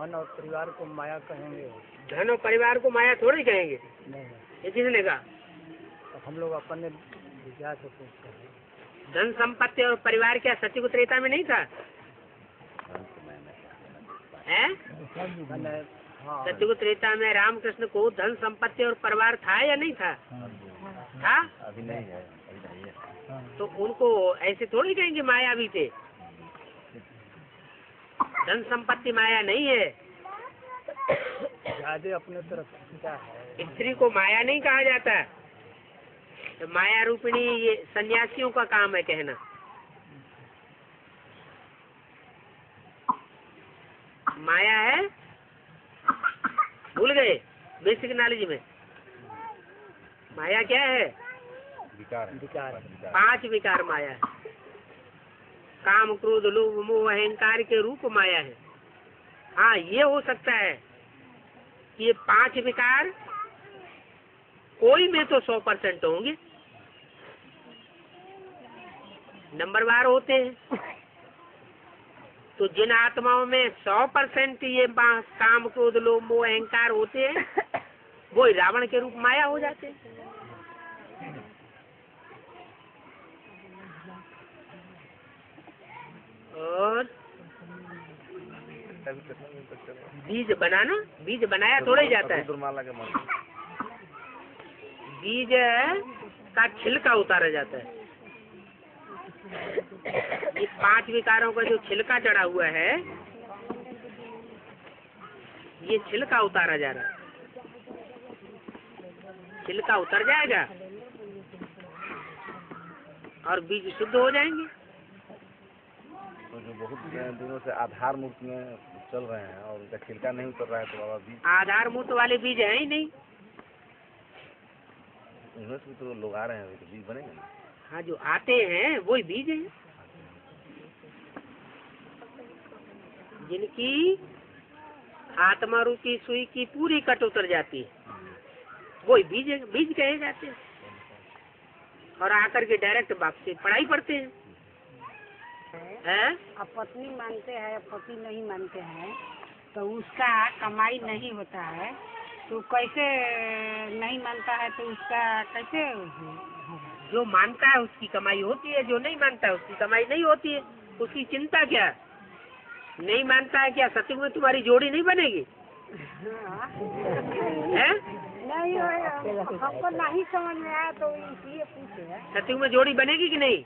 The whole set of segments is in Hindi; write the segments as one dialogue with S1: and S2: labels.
S1: धन और परिवार को माया कहेंगे?
S2: धन और परिवार को माया थोड़ी कहेंगे।
S1: नहीं,
S2: ये किसने कहा?
S1: तो हम लोग अपने विचार से पूछते हैं।
S2: धन संपत्ति और परिवार क्या सत्युग त्रेता में नहीं था? है?
S1: हाँ,
S2: सत्युग त्रेता में रामकृष्ण को धन संपत्ति और परिवार था या नहीं था? था?
S3: अभी नहीं है, अभी नहीं है।
S2: तो उनको ऐसे थोड़ी कहेंगे माया भी थे। धन संपत्ति माया नहीं है।
S1: ज्यादा अपने तरफ क्या है?
S2: स्त्री को माया नहीं कहा जाता। तो माया रूपिणी ये सन्यासियों का काम है कहना। माया है, भूल गए बेसिक नॉलेज में। माया क्या है?
S3: विकार।
S2: 5 विकार माया है। काम, क्रोध, लोभ, मोह, अहंकार के रूप माया है। हाँ, ये हो सकता है कि ये 5 विकार कोई में तो 100% होंगे, नंबरवार होते हैं। तो जिन आत्माओं में 100% ये काम, क्रोध, लोभ, मोह, अहंकार होते हैं, वो रावण के रूप माया हो जाते हैं। और बीज बनाना, बीज बनाया थोड़ा ही जाता है। बीज का छिलका उतारा जाता है। ये 5 विकारों का जो छिलका चढ़ा हुआ है, ये छिलका उतारा जा रहा है। छिलका उतर जाएगा और बीज शुद्ध हो जाएंगे।
S3: तो जो बहुत दिनों से आधार मूर्त में चल रहे हैं और उनका छिलका नहीं उतर रहा है, तो बाबा बीज
S2: आधार मूर्त वाले बीज है ही नहीं।
S3: उनमें से तो लोग आ रहे हैं, तो बीज बनेंगे ना।
S2: हाँ, जो आते हैं वही बीज हैं, जिनकी आत्मा रूपी सुई की पूरी कट उतर जाती है, वही बीज कहे जाते हैं। और आकर के डायरेक्ट बाप से पढ़ाई पढ़ते हैं।
S4: अब पत्नी मानते हैं, पति नहीं मानते हैं, तो उसका कमाई नहीं होता है, तो कैसे नहीं मानता है, तो उसका कैसे होगा?
S2: जो मानता है उसकी कमाई होती है, जो नहीं मानता है उसकी कमाई नहीं होती है। उसकी चिंता क्या? नहीं मानता है क्या सत्युग में तुम्हारी जोड़ी नहीं बनेगी? है?
S4: नहीं, हमको नहीं समझ में आया तो इसलिए पूछे।
S2: सत्युग में जोड़ी बनेगी कि नहीं?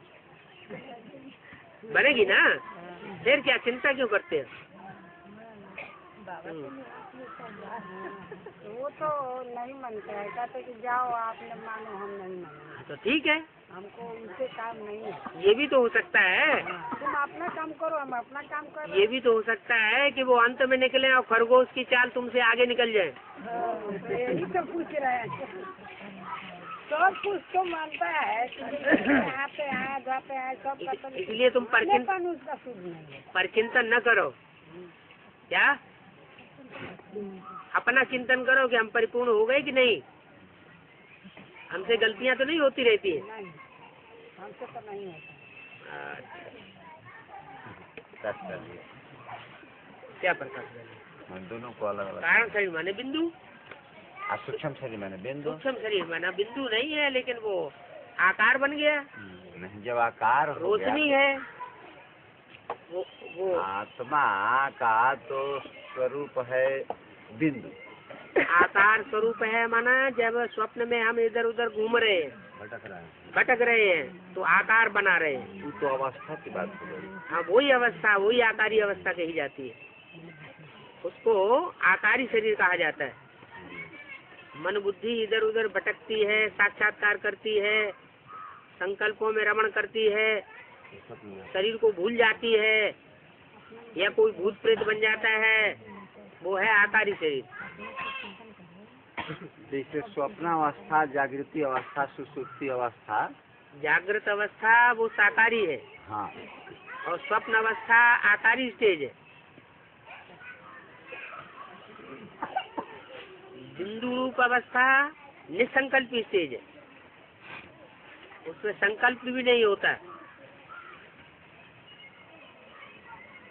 S2: बनेगी ना। फिर क्या चिंता क्यों करते हैं?
S4: वो तो नहीं मानते हैं, कहते कि जाओ आपने मानो, हम नहीं मानो।
S2: तो ठीक है,
S4: हमको उनसे काम नहीं है।
S2: ये भी तो हो सकता है।
S4: तुम अपना काम करो, हम अपना काम करो।
S2: ये भी तो हो सकता है कि वो अंत में निकले और खरगोश की चाल तुमसे आगे निकल जाए।
S4: यही तो पूछ रहे हैं। सब कुछ तो मानता है, आते हैं जाते हैं, सब।
S2: इसलिए तुम परचिंतन न करो। क्या? अपना चिंतन करो कि हम परिपूर्ण हो गए कि नहीं, हमसे गलतियां तो नहीं होती रहती है।
S4: नहीं, हमसे तो नहीं होता।
S2: क्या प्रकाश?
S3: दोनों को अलग अलग
S2: कारण शरीर माने बिंदु,
S3: सूक्ष्म शरीर मैंने बिंदु।
S2: सूक्ष्म शरीर माना बिंदु नहीं है, लेकिन वो आकार बन गया।
S3: नहीं, जब आकार हो गया,
S2: रोशनी है वो
S3: आत्मा का तो स्वरूप है बिंदु।
S2: आकार स्वरूप है माना जब स्वप्न में हम इधर उधर घूम रहे हैं, भटक रहे हैं, तो आकार बना रहे हैं।
S3: तो अवस्था की बात हो गई।
S2: हाँ, वही अवस्था, वही आकारी अवस्था कही जाती है। उसको आकारी शरीर कहा जाता है। मन बुद्धि इधर उधर भटकती है, साक्षात्कार करती है, संकल्पों में रमण करती है, शरीर को भूल जाती है, या कोई भूत प्रेत बन जाता है, वो है आकारी शरीर।
S3: जैसे स्वप्नावस्था, जागृति अवस्था, सुसुप्ति अवस्था।
S2: जागृत अवस्था वो साकारी है।
S3: हाँ।
S2: और स्वप्न अवस्था आकारी स्टेज है। बिंदु रूप अवस्था निसंकल्पी स्टेज है, उसमें संकल्प भी नहीं होता,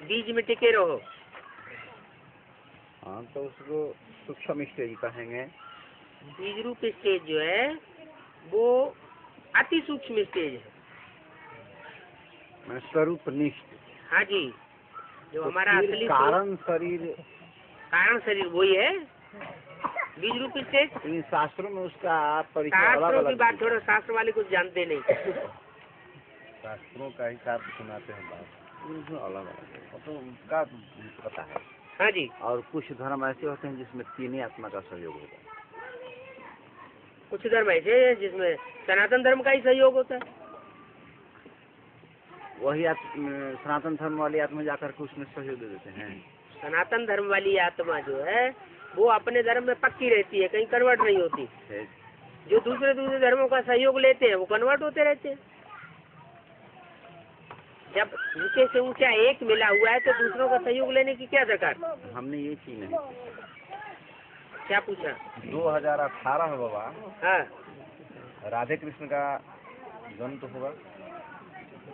S2: बीज में टिके रहो।
S3: हाँ, तो उसको सूक्ष्म स्टेज कहेंगे।
S2: बीज रूप स्टेज जो है वो अति सूक्ष्म स्टेज है।
S3: मैंने स्वरूप निष्ठ।
S2: हाँ जी, जो
S3: तो
S2: हमारा
S3: फिर
S2: असली
S3: कारण शरीर,
S2: कारण शरीर वही है बीज रूप स्टेज।
S3: इन शास्त्रों में उसका परिचय
S2: शास्त्रों की
S3: अलग-अलग
S2: बात छोड़ो, शास्त्र वाले कुछ जानते नहीं।
S3: शास्त्रों का ही साथ सुनाते हैं बात, अलग-अलग तो उनका पता है।
S2: हाँ जी,
S3: और कुछ धर्म ऐसे होते हैं जिसमें तीन ही आत्मा का सहयोग होता है।
S2: कुछ धर्म ऐसे हैं जिसमें सनातन धर्म का ही सहयोग होता है।
S3: वही सनातन धर्म वाली आत्मा जाकर के उसमें सहयोग दे देते हैं।
S2: सनातन धर्म वाली आत्मा जो है वो अपने धर्म में पक्की रहती है, कहीं कन्वर्ट नहीं होती। जो दूसरे धर्मों का सहयोग लेते हैं वो कन्वर्ट होते रहते हैं। जब ऊंचे से ऊंचा एक मिला हुआ है तो दूसरों का सहयोग लेने की क्या दरकार।
S3: हमने ये चीज नहीं।
S2: क्या पूछा?
S3: 2018 में बाबा,
S2: हाँ,
S3: राधे कृष्ण का जन्म तो होगा।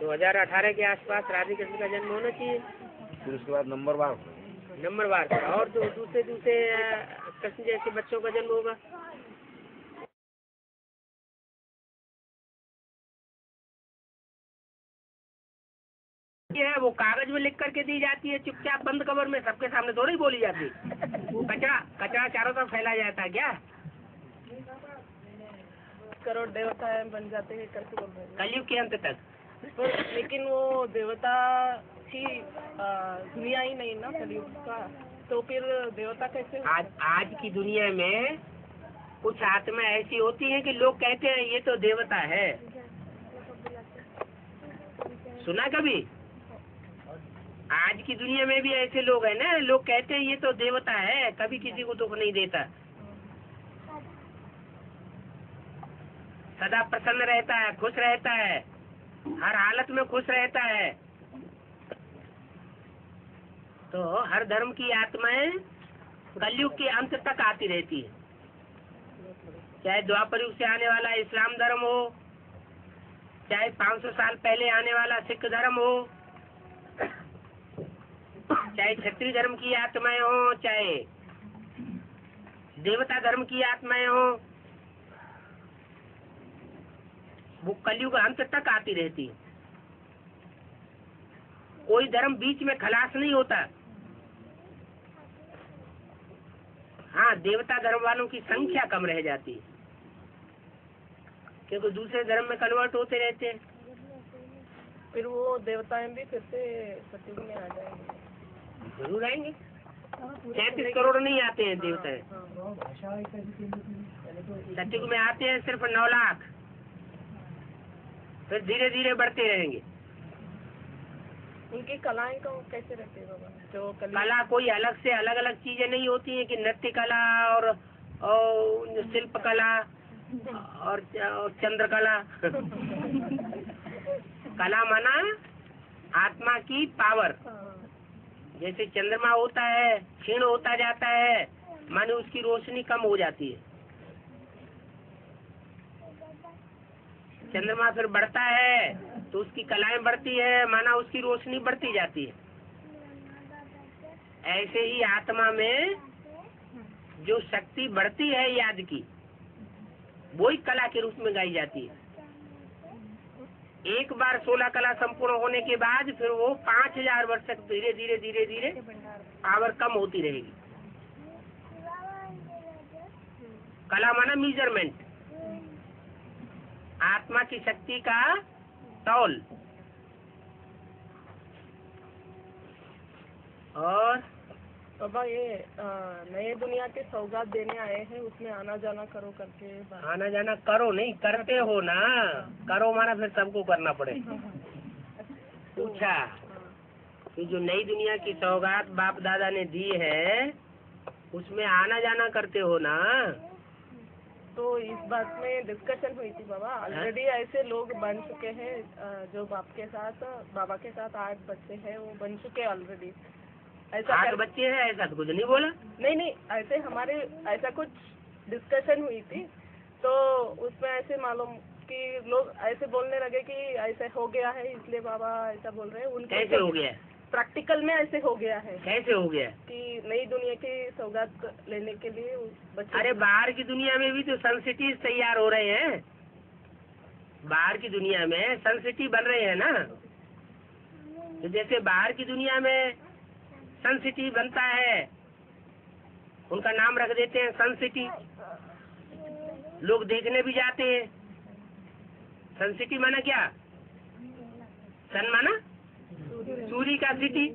S2: 2018 के आसपास राधे कृष्ण का जन्म होना चाहिए।
S3: फिर उसके बाद नंबरवार
S2: और जो दूसरे कृष्ण जैसे बच्चों का जन्म होगा। ये है वो कागज में लिख करके दी जाती है, चुपचाप बंद कवर में, सबके सामने थोड़ी बोली जाती। वो कचरा चारों तरफ फैला जाता है क्या?
S5: करोड़ देवता बन जाते हैं कैसे बोल रहे हैं?
S2: कलयुग के अंत तक।
S5: पर लेकिन वो देवता की दुनिया ही नहीं ना कलयुग का, तो फिर देवता कैसे?
S2: आज की दुनिया में कुछ आत्मा ऐसी होती हैं कि लोग कहते हैं ये तो देवता है। सुना कभी? आज की दुनिया में भी ऐसे लोग हैं ना, लोग कहते हैं ये तो देवता है, कभी किसी को दुख नहीं देता, सदा प्रसन्न रहता है, खुश रहता है, हर हालत में खुश रहता है। तो हर धर्म की आत्माएं कलयुग के अंत तक आती रहती है। चाहे द्वापर युग से आने वाला इस्लाम धर्म हो, चाहे 500 साल पहले आने वाला सिख धर्म हो, चाहे क्षत्रिय धर्म की आत्माएं हो, चाहे देवता धर्म की आत्माएं हो, वो कलयुग अंत तक आती रहती है। कोई धर्म बीच में खलास नहीं होता। हाँ, देवता धर्म वालों की संख्या कम रह जाती है क्योंकि दूसरे धर्म में कन्वर्ट होते रहते हैं।
S5: फिर वो देवताएं भी फिर से सतयुग में आ जाएंगे।
S2: जरूर आएंगे। 33 करोड़ नहीं आते हैं देवता, सतयुग में आते हैं सिर्फ 9 लाख, फिर धीरे धीरे बढ़ते रहेंगे।
S5: उनकी कलाएं को कैसे रहती है बाबा? जो
S2: कला कोई अलग से अलग अलग चीजें नहीं होती है कि नृत्य कला और शिल्प कला और चंद्रकला। कला माना आत्मा की पावर। जैसे चंद्रमा होता है, क्षीण होता जाता है, माने उसकी रोशनी कम हो जाती है। चंद्रमा फिर बढ़ता है तो उसकी कलाएं बढ़ती है, माना उसकी रोशनी बढ़ती जाती है। ऐसे ही आत्मा में जो शक्ति बढ़ती है याद की, वही कला के रूप में गाई जाती है। एक बार 16 कला संपूर्ण होने के बाद फिर वो 5000 वर्ष तक धीरे धीरे धीरे धीरे पावर कम होती रहेगी। कला माना मेजरमेंट, आत्मा की शक्ति का तौल। और
S5: बाबा ये नए दुनिया के सौगात देने आए हैं, उसमें आना जाना करो करके।
S2: आना जाना करो नहीं, करते हो ना। करो माना फिर सबको करना पड़े। पूछा कि जो नई दुनिया की सौगात बाप दादा ने दी है उसमें आना जाना करते हो ना।
S5: तो इस बात में डिस्कशन हुई थी बाबा। ऑलरेडी ऐसे लोग बन चुके हैं जो बाबा के साथ 8 बच्चे हैं, वो बन चुके ऑलरेडी। ऐसा
S2: 8 बच्चे हैं, ऐसा तो कुछ नहीं बोला।
S5: नहीं, ऐसे हमारे ऐसा कुछ डिस्कशन हुई थी, तो उसमें ऐसे मालूम कि लोग ऐसे बोलने लगे कि ऐसे हो गया है इसलिए बाबा ऐसा बोल रहे हैं। उनके
S2: कैसे हो गया?
S5: प्रैक्टिकल में ऐसे हो गया है
S2: कैसे हो गया?
S5: कि नई दुनिया की सौगात लेने के लिए बच्चे।
S2: अरे बाहर की दुनिया में भी तो सन सिटीज तैयार हो रहे हैं। बाहर की दुनिया में सन सिटी बन रहे हैं ना। तो जैसे बाहर की दुनिया में सन सिटी बनता है, उनका नाम रख देते हैं सन सिटी। लोग देखने भी जाते हैं। सन सिटी माना क्या? सन माना सूर्य का सिटी।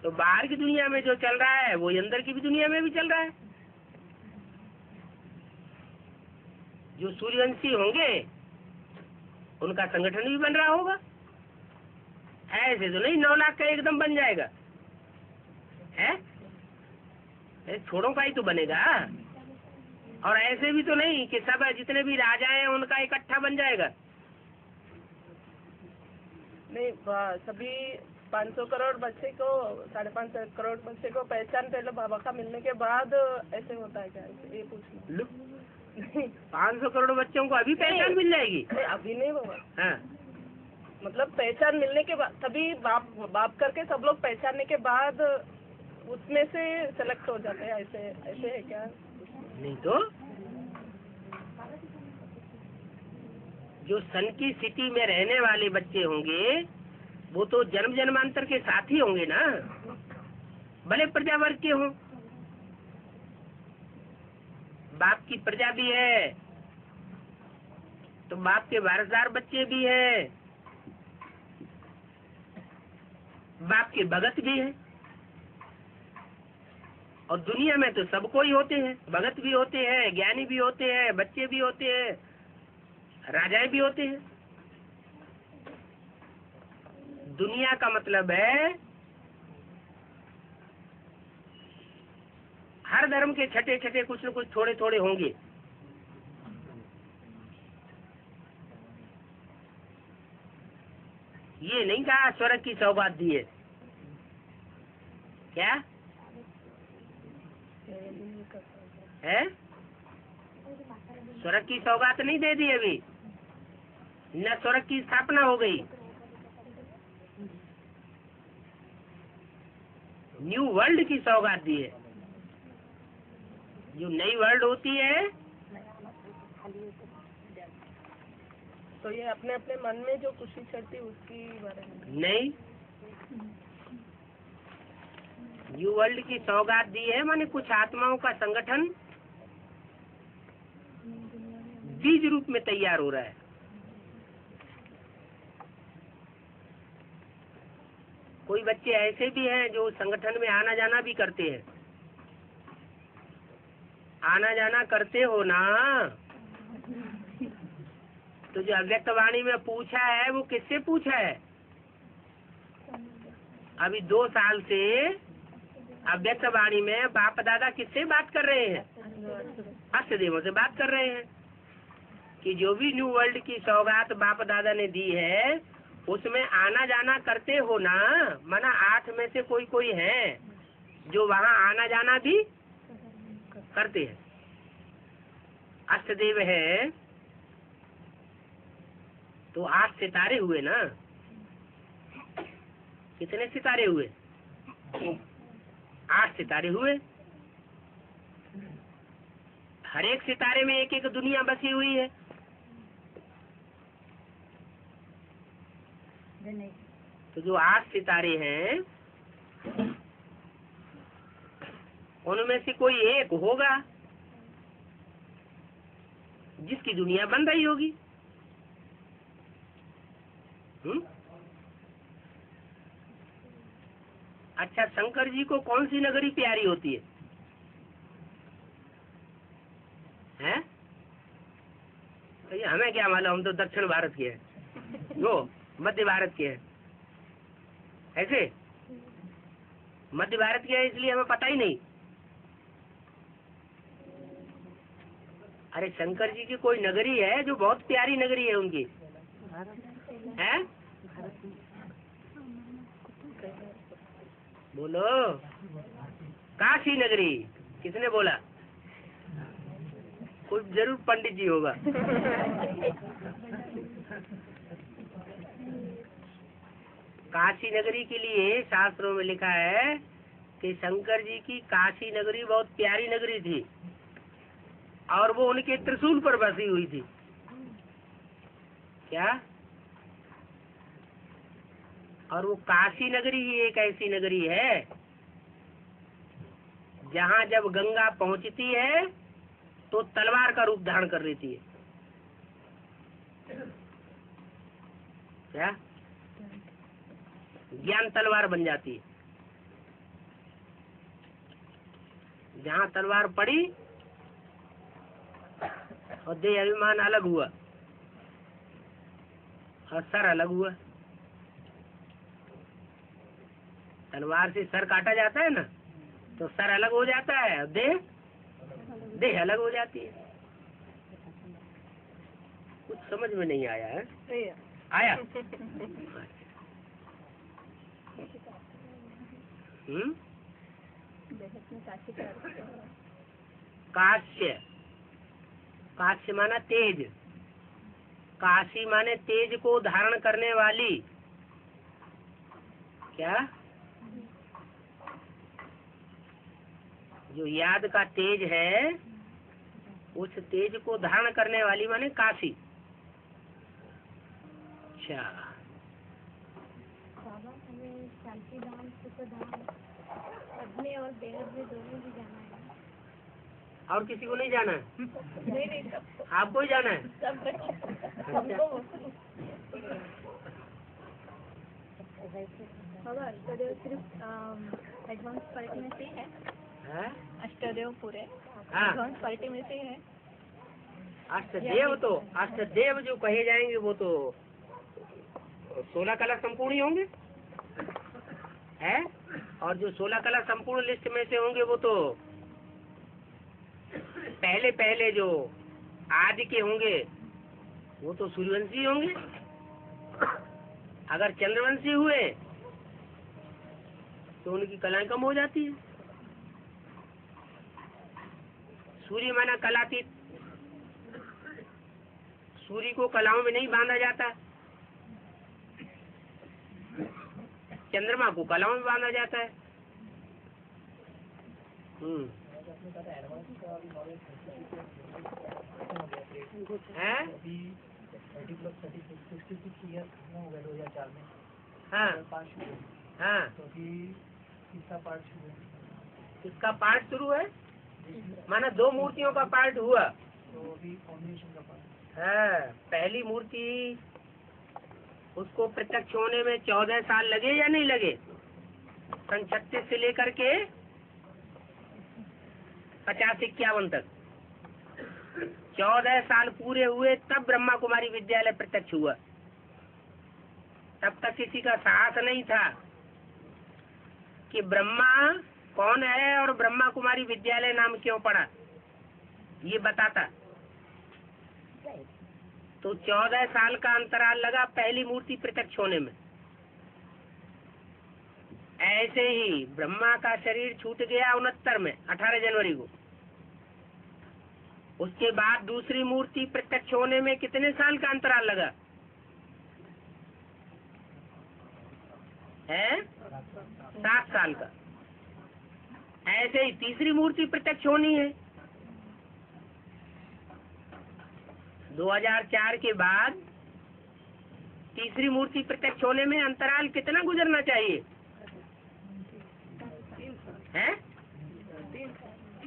S2: तो बाहर की दुनिया में जो चल रहा है वो अंदर की भी दुनिया में भी चल रहा है। जो सूर्यवंशी होंगे उनका संगठन भी बन रहा होगा। ऐसे तो नहीं 9 लाख का एकदम बन जाएगा है, छोड़ों का ही तो बनेगा। और ऐसे भी तो नहीं कि सब जितने भी राजा हैं उनका इकट्ठा बन जाएगा।
S5: नहीं, सभी 500 करोड़ बच्चे को 5.5 करोड़ बच्चे को पहचान पहले बाबा का मिलने के बाद ऐसे होता है क्या? ये पूछना।
S2: 500 करोड़ बच्चों को अभी पहचान मिल जाएगी?
S5: नहीं, अभी नहीं बाबा।
S2: हाँ,
S5: मतलब पहचान मिलने के बाद तभी बाप करके सब लोग पहचानने के बाद उसमें से सेलेक्ट हो जाते हैं। ऐसे ऐसे है क्या?
S2: नहीं तो जो सन की सिटी में रहने वाले बच्चे होंगे वो तो जन्म जन्मांतर के साथी होंगे ना, भले प्रजा वर्ग के हों। बाप की प्रजा भी है तो बाप के वारसदार बच्चे भी हैं, बाप के भगत भी हैं। और दुनिया में तो सब कोई होते हैं, भगत भी होते हैं, ज्ञानी भी होते हैं, बच्चे भी होते हैं, राजाएं भी होते हैं। दुनिया का मतलब है हर धर्म के छठे छठे कुछ न कुछ थोड़े थोड़े होंगे। ये नहीं कहा स्वर्ग की सौगात दी है। क्या है? स्वर्ग की सौगात नहीं दे दी अभी, न स्वर्ग की स्थापना हो गई। न्यू वर्ल्ड की सौगात दी है। जो नई वर्ल्ड होती है
S5: तो ये अपने अपने मन में जो खुशी चढ़ती उसकी बारे में
S2: नहीं, न्यू वर्ल्ड की सौगात दी है माने कुछ आत्माओं का संगठन बीज रूप में तैयार हो रहा है। कोई बच्चे ऐसे भी हैं जो संगठन में आना जाना भी करते हैं। आना जाना करते हो ना, तो जो अव्यक्त वाणी में पूछा है वो किससे पूछा है? अभी 2 साल से अव्यक्त वाणी में बाप दादा किससे बात कर रहे हैं? अष्टदेवों से बात कर रहे हैं कि जो भी न्यू वर्ल्ड की सौगात बाप दादा ने दी है उसमें आना जाना करते हो ना। माना 8 में से कोई कोई है जो वहाँ आना जाना भी करते हैं। अष्टदेव है तो 8 सितारे हुए ना। कितने सितारे हुए? 8 सितारे हुए। हर एक सितारे में एक एक दुनिया बसी हुई है। तो जो 8 सितारे हैं उनमें से कोई एक होगा जिसकी दुनिया बन रही होगी। अच्छा, शंकर जी को कौन सी नगरी प्यारी होती है? हैं? तो ये हमें क्या मालूम, हम तो दक्षिण भारत के हैं, जो मध्य भारत के हैं। ऐसे मध्य भारत के हैं इसलिए हमें पता ही नहीं। अरे शंकर जी की कोई नगरी है जो बहुत प्यारी नगरी है उनकी, है? बोलो, काशी नगरी। किसने बोला? कोई जरूर पंडित जी होगा। काशी नगरी के लिए शास्त्रों में लिखा है कि शंकर जी की काशी नगरी बहुत प्यारी नगरी थी और वो उनके त्रिशूल पर बसी हुई थी। क्या? और वो काशी नगरी ही एक ऐसी नगरी है जहाँ जब गंगा पहुंचती है तो तलवार का रूप धारण कर लेती है। क्या? ज्ञान तलवार बन जाती है। जहाँ तलवार पड़ी और देह अभिमान अलग हुआ और सर अलग हुआ। तलवार से सर काटा जाता है ना, तो सर अलग हो जाता है और देह अलग हो जाती है। कुछ समझ में नहीं आया है? आया? काश्य, काश्य माना तेज, काशी माने तेज को धारण करने वाली। क्या? जो याद का तेज है उस तेज को धारण करने वाली माने काशी। अच्छा,
S6: बाबा हमें शांति धाम, सुख धाम, अग्नि और देव में दोनों भी जाना है।
S2: और किसी को नहीं जाना है?
S6: नहीं सबको,
S2: आपको ही जाना है?
S6: बाबा अष्टदेव सिर्फ एडवांस पार्टी में से है? अष्टदेव पूरे एडवांस पार्टी में से है?
S2: अष्टदेव तो अष्टदेव जो कहे जाएंगे वो तो 16 कला संपूर्ण ही होंगे है, और जो 16 कला संपूर्ण लिस्ट में से होंगे वो तो पहले पहले जो आदि के होंगे वो तो सूर्यवंशी होंगे। अगर चंद्रवंशी हुए तो उनकी कलाएं कम हो जाती है। सूर्य माना कलातीत, सूर्य को कलाओं में नहीं बांधा जाता, चंद्रमा को कलाओं में बांधा जाता है। हैं? हाँ हाँ, किसका पाठ शुरू है? माना 2 मूर्तियों का पाठ हुआ। हाँ, पहली मूर्ति उसको प्रत्यक्ष होने में 14 साल लगे या नहीं लगे? सन 36 से लेकर के 50-51 तक 14 साल पूरे हुए, तब ब्रह्मा कुमारी विद्यालय प्रत्यक्ष हुआ। तब तक किसी का साहस नहीं था कि ब्रह्मा कौन है और ब्रह्मा कुमारी विद्यालय नाम क्यों पड़ा, ये बताता। तो 14 साल का अंतराल लगा पहली मूर्ति प्रत्यक्ष होने में। ऐसे ही ब्रह्मा का शरीर छूट गया 69 में 18 जनवरी को। उसके बाद दूसरी मूर्ति प्रत्यक्ष होने में कितने साल का अंतराल लगा है? 7 साल का। ऐसे ही तीसरी मूर्ति प्रत्यक्ष होनी है। 2004 के बाद तीसरी मूर्ति प्रत्यक्ष होने में अंतराल कितना गुजरना चाहिए है?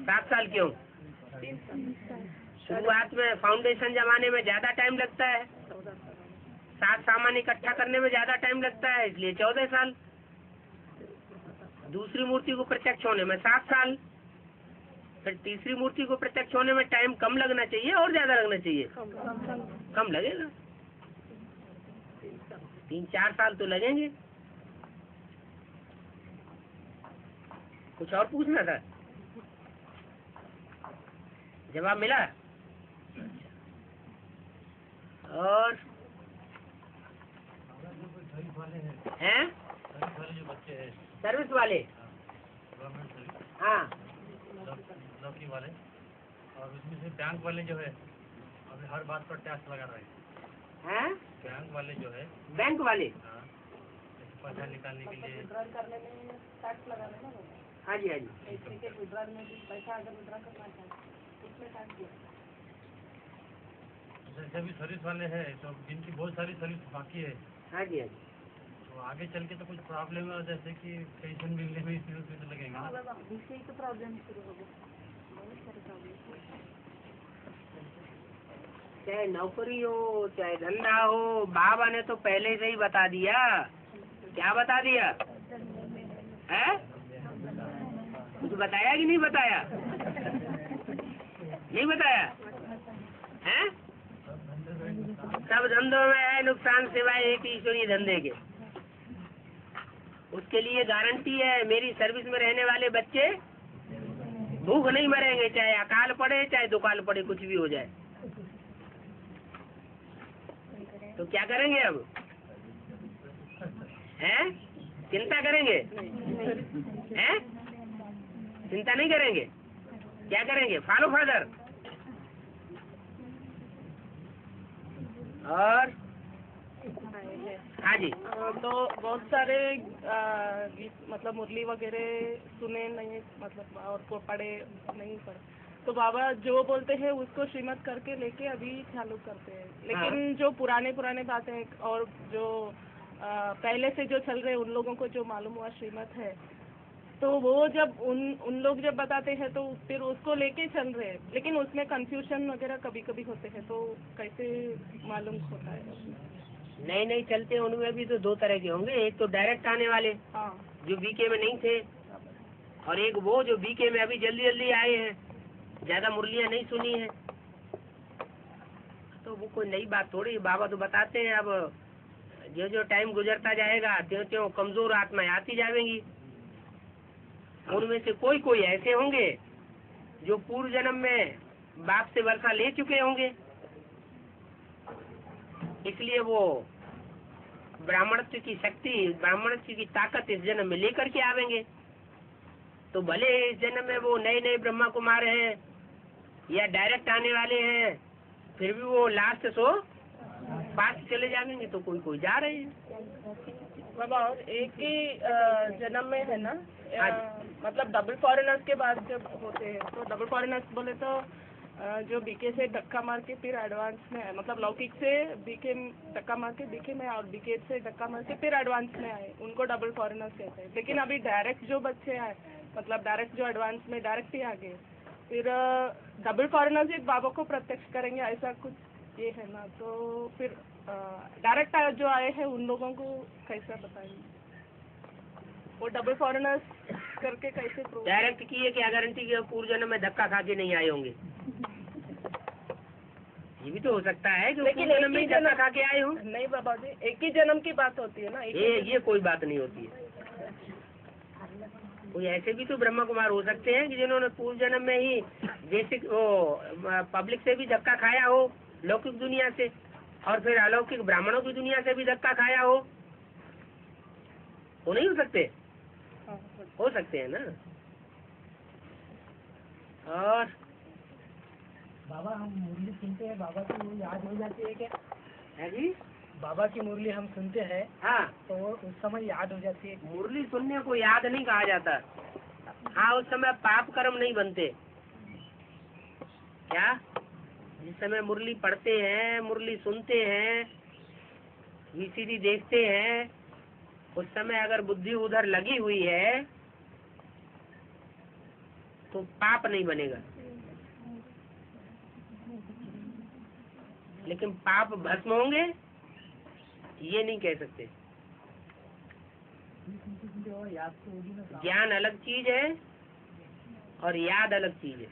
S2: 7 साल क्यों? शुरुआत में फाउंडेशन जमाने में ज्यादा टाइम लगता है, 7 सामान इकट्ठा करने में ज्यादा टाइम लगता है, इसलिए 14 साल। दूसरी मूर्ति को प्रत्यक्ष होने में 7 साल, फिर तीसरी मूर्ति को प्रत्यक्ष होने में टाइम कम लगना चाहिए और ज्यादा लगना चाहिए? कम लगेगा, 3-4 साल तो लगेंगे। कुछ और पूछना था? जवाब मिला? और हैं? सर्विस वाले, हाँ,
S7: नौकरी वाले, और उसमें से बैंक वाले जो है अभी हर बात पर टैक्स लगा रहे हैं।
S2: हैं?
S7: बैंक वाले जो है,
S2: बैंक वाले,
S7: हाँ, पैसा निकालने के लिए।
S5: विड्रॉल करने में टैक्स लगा देना बाबा।
S2: हाँ जी, हाँ जी।
S5: पैसे के विड्रॉल में भी पैसा अगर विड्रॉ करना चाहे उसमें टैक्स दिया।
S7: जैसे अभी सर्विस वाले हैं तो जिनकी बहुत सारी सर्विस बाकी है,
S2: हाँ जी, हाँ जी।
S7: तो आगे चल के तो कुछ प्रॉब्लम है, जैसे कि पेंशन मिलने में इसमें उसमें तो लगेगा ना।
S5: बाबा इससे ही तो प्रॉब्लम शुरू हो गया, बहुत सारे प्रॉब्लम।
S2: चाहे नौकरी हो चाहे धंधा हो, बाबा ने तो पहले से ही बता दिया। क्या बता दिया है? कुछ बताया कि नहीं बताया? नहीं बताया है? सब धंधों में है नुकसान सिवाय एक ईश्वरीय धंधे के। उसके लिए गारंटी है, मेरी सर्विस में रहने वाले बच्चे भूख नहीं मरेंगे, चाहे अकाल पड़े चाहे दुकाल पड़े, कुछ भी हो जाए। तो क्या करेंगे अब? हैं? चिंता करेंगे? हैं? चिंता नहीं करेंगे? क्या करेंगे? Follow father. और हाँ जी,
S5: तो बहुत सारे मतलब मुरली वगैरह सुने नहीं, मतलब और को पढ़े नहीं पढ़े, तो बाबा जो बोलते हैं उसको श्रीमत करके लेके अभी चालू करते हैं। लेकिन जो पुराने बातें और जो पहले से जो चल रहे उन लोगों को जो मालूम हुआ श्रीमत है, तो वो जब उन लोग जब बताते हैं तो फिर उसको लेके चल रहे हैं, लेकिन उसमें कंफ्यूजन वगैरह कभी कभी होते हैं, तो कैसे मालूम होता है?
S2: नहीं चलते हैं, उनमें भी तो दो तरह के होंगे। एक तो डायरेक्ट आने वाले
S5: हाँ
S2: जो बीके में नहीं थे, और एक वो जो बीके में अभी जल्दी आए हैं, ज्यादा मुरलियाँ नहीं सुनी है। तो वो कोई नई बात थोड़ी, बाबा तो बताते हैं। अब जो टाइम गुजरता जाएगा त्यों त्यों कमजोर आत्माएं आती जाएंगी। उनमें से कोई ऐसे होंगे जो पूर्व जन्म में बाप से वर्षा ले चुके होंगे, इसलिए वो ब्राह्मणत्व की शक्ति, ब्राह्मणत्व की ताकत इस जन्म में लेकर के आवेंगे। तो भले इस जन्म में वो नए ब्रह्मा कुमार हैं या डायरेक्ट आने वाले हैं, फिर भी वो लास्ट सो पास चले जाएंगे। तो कोई जा रहे हैं
S5: बाबा। और एक ही जन्म में है ना, मतलब डबल फॉरेनर्स के बाद जब होते हैं, तो डबल फॉरेनर्स बोले तो जो बीके से धक्का मार के फिर एडवांस में आए, मतलब लौकिक से बीके धक्का मार के बीके में, और बीके से धक्का मार के फिर एडवांस में आए, उनको डबल फॉरेनर्स कहते हैं। लेकिन अभी डायरेक्ट जो बच्चे आए, मतलब डायरेक्ट जो एडवांस में डायरेक्ट ही आ गए, फिर डबल फॉरेनर्स एक बाबा को प्रत्यक्ष करेंगे, ऐसा कुछ ये है ना। तो फिर डायरेक्ट जो आए हैं उन लोगों को कैसे बताएंगे? वो डबल फॉरेनर्स करके कैसे प्रूव?
S2: डायरेक्ट की है क्या गारंटी की पूर्व जन्म में धक्का खा के नहीं आए होंगे? ये भी तो हो सकता है कि
S5: लेकिन
S2: जन्म में धक्का खा के आए हो।
S5: नहीं बाबा जी, एक ही जन्म की बात होती है ना।
S2: ये कोई बात नहीं होती है। कोई ऐसे भी तो ब्रह्मा कुमार हो सकते हैं कि जिन्होंने पूर्व जन्म में ही बेसिक वो पब्लिक से भी धक्का खाया हो, लौकिक दुनिया से, और फिर अलौकिक ब्राह्मणों की दुनिया से भी धक्का खाया हो। वो नहीं हो सकते? हो सकते हैं ना। और
S1: बाबा हम मुरली सुनते हैं, बाबा की वो याद हो जाती है क्या?
S2: है जी,
S1: बाबा की मुरली हम सुनते हैं
S2: हाँ,
S1: तो उस समय याद हो जाती है।
S2: मुरली सुनने को याद नहीं कहा जाता। हाँ, उस समय पाप कर्म नहीं बनते। क्या? जिस समय मुरली पढ़ते हैं, मुरली सुनते हैं, वीसीडी देखते हैं, उस समय अगर बुद्धि उधर लगी हुई है तो पाप नहीं बनेगा। लेकिन पाप भस्म होंगे ये नहीं कह सकते।
S1: याद तो होगी ना।
S2: ज्ञान अलग चीज है और याद अलग चीज है।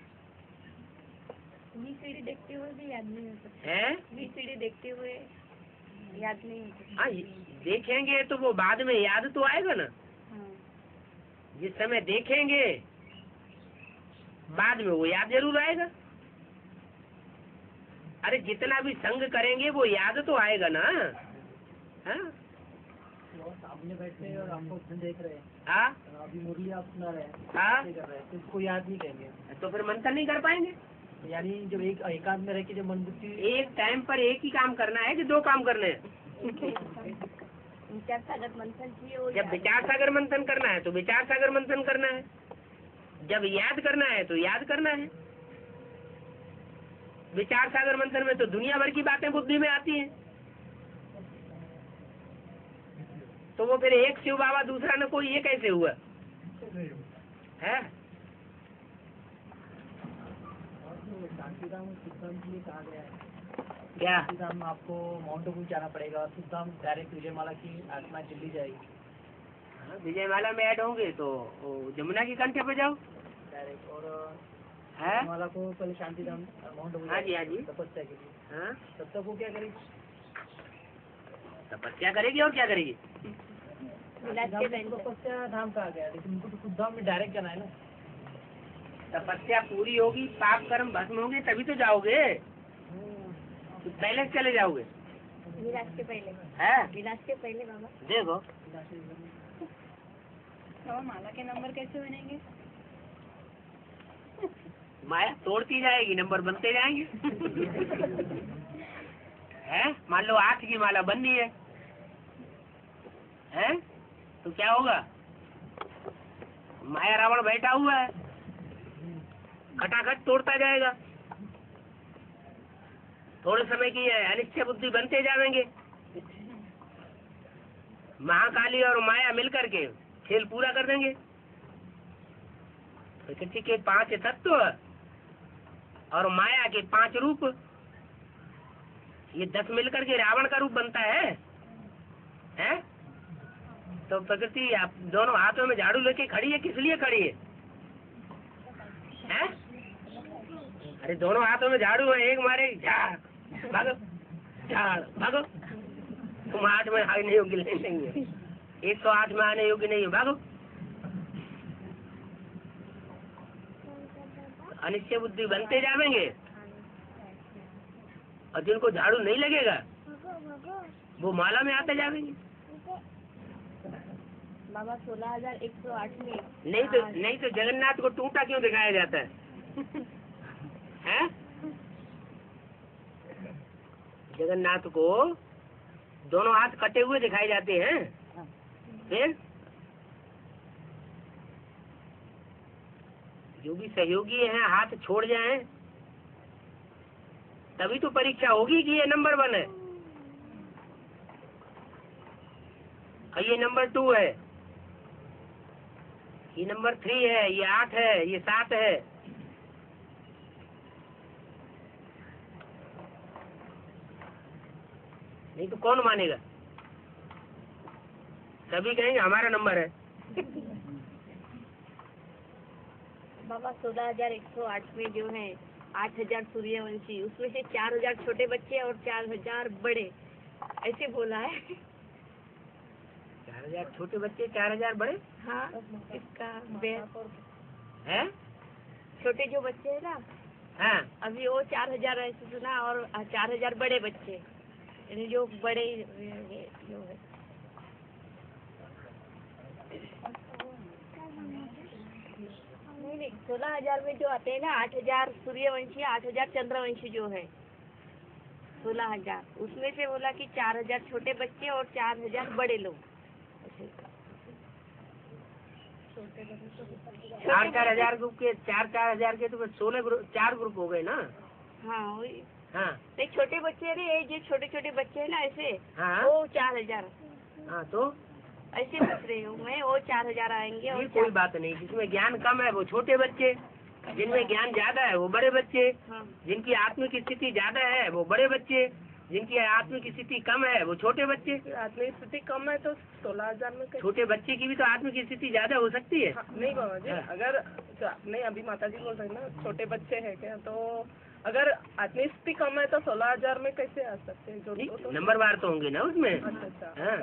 S6: वीसीडी देखते हुए भी याद नहीं हो सकता
S2: है?
S6: वीसीडी देखते हुए याद नहीं हो सकता।
S2: हाँ, देखेंगे तो वो बाद में याद तो आएगा ना।
S6: हाँ।
S2: जिस समय देखेंगे बाद में वो याद जरूर आएगा। अरे जितना भी संग करेंगे वो याद तो आएगा ना। हाँ,
S1: वो सामने बैठे हैं और आपको देख रहे हैं।
S2: हाँ,
S1: अभी मुरली आप सुना रहे हैं,
S2: हाँ,
S1: कर रहे हैं, तो इसको याद नहीं करेंगे।
S2: तो फिर मंथन नहीं कर पाएंगे।
S1: यानी जब एक एकांत में रह के जब मन बुद्धि
S2: एक टाइम पर एक ही काम करना है कि दो काम करने हैं?
S6: विचार सागर मंथन किए वो
S2: जब विचार सागर मंथन करना है तो विचार सागर मंथन करना है, जब याद करना है तो याद करना है। विचार सागर मंथन में तो दुनिया भर की बातें बुद्धि में आती हैं, तो वो फिर एक शिव बाबा दूसरा न कोई, ये कैसे हुआ है?
S1: शांतिधाम सिद्धांत के लिए कहा गया है,
S2: क्या
S1: शांतिधाम आपको माउंट आबू जाना पड़ेगा, सिद्धांत डायरेक्ट विजयमाला की आत्मा दिल्ली जाएगी
S2: विजयमाला में ऐड होंगे तो जमुना के कंठे पे जाओ
S1: डायरेक्ट। और
S2: है।
S1: विजयमाला को पहले शांतिधाम माउंट आबू
S2: हाँ जी, हाँ जी।
S1: तपस्या के लिए,
S2: हाँ,
S1: तब तक वो क्या करेगी?
S2: तपस्या करेगी और क्या करेगी?
S1: तपस्या धाम कहा गया, लेकिन उनको तो खुद धाम में डायरेक्ट जाना है ना।
S2: तपस्या पूरी होगी, पाप कर्म भस्म होंगे तभी तो जाओगे, तो पहले से चले जाओगे।
S6: विनाश के पहले,
S2: है
S6: विनाश के पहले बाबा।
S2: देखो
S6: तो माला के नंबर कैसे बनेंगे?
S2: माया तोड़ती जाएगी, नंबर बनते जाएंगे। है, मान लो 8 की माला बननी है तो क्या होगा? माया रावण बैठा हुआ है, खटाखट तोड़ता जाएगा। थोड़े समय की है, अनिश्चय बुद्धि बनते जाएंगे। महाकाली और माया मिलकर के खेल पूरा कर देंगे। प्रकृति के 5 तत्व और माया के 5 रूप, ये 10 मिलकर के रावण का रूप बनता है। तो प्रकृति आप दोनों हाथों में झाड़ू लेके खड़ी है, किस लिए खड़ी है? अरे दोनों हाथों में झाड़ू है, एक मारे झाड़ भागो, झाड़ भागो। तुम 8 में आने योग्य नहीं है, 108 में आने योग्य नहीं है, भागो। अनिश्चय बुद्धि बनते जाएंगे, और जिनको झाड़ू नहीं लगेगा वो माला में आते जाएंगे।
S6: बाबा 16,108 में
S2: नहीं तो जगन्नाथ को टूटा क्यों दिखाया जाता है? हैं? जगन्नाथ को दोनों हाथ कटे हुए दिखाए जाते हैं। फिर जो भी सहयोगी हैं हाथ छोड़ जाएं, तभी तो परीक्षा होगी कि ये नंबर 1 है और ये नंबर 2 है, ये नंबर 3 है, ये 8 है, ये 7 है। नहीं तो कौन मानेगा? सभी कहेंगे हमारा नंबर है।
S6: बाबा 16,108 में जो है 8,000 सूर्यवंशी, उसमें से 4,000 छोटे बच्चे और 4,000 बड़े, ऐसे बोला है।
S2: 4,000 छोटे बच्चे, 4,000 बड़े।
S6: हाँ, इसका
S2: है
S6: छोटे जो बच्चे है ना,
S2: हाँ,
S6: अभी वो 4,000 ऐसे सुना, और 4,000 बड़े बच्चे, यानी जो बड़े जो है। नहीं 16,000 में जो आते हैं ना, 8,000 सूर्यवंशी, 8,000 चंद्रवंशी जो है 16,000, उसमें से बोला कि 4,000 छोटे बच्चे और 4,000 बड़े लोग।
S2: 4,000 ग्रुप के 4,000 के तो 4 ग्रुप हो गए ना।
S6: हाँ वही।
S2: हाँ,
S6: नहीं छोटे बच्चे है, ये छोटे छोटे बच्चे है ना ऐसे,
S2: हाँ,
S6: वो 4,000
S2: हाँ, तो
S6: ऐसे पूछ रही हूँ मैं, वो 4,000 आएंगे।
S2: ये
S6: और
S2: कोई बात नहीं, जिसमें ज्ञान कम है वो छोटे बच्चे, जिनमें ज्ञान ज्यादा है वो बड़े बच्चे,
S6: हाँ।
S2: जिनकी आत्मिक स्थिति ज्यादा है वो बड़े बच्चे, जिनकी आत्मिक स्थिति कम है वो छोटे बच्चे।
S5: आत्मिक स्थिति कम है तो 16,000 में कैसे?
S2: छोटे बच्चे की भी तो आत्मिक स्थिति ज्यादा हो सकती है।
S5: हाँ, नहीं बाबा जी,
S2: हाँ।
S5: अगर नहीं अभी माता जी बोल रहे ना छोटे बच्चे हैं क्या, तो अगर आत्मिक स्थिति कम है तो 16,000 में कैसे आ सकते हैं?
S2: नहीं,
S5: तो
S2: नंबर वार तो होंगे ना उसमें।
S5: अच्छा।
S2: हाँ।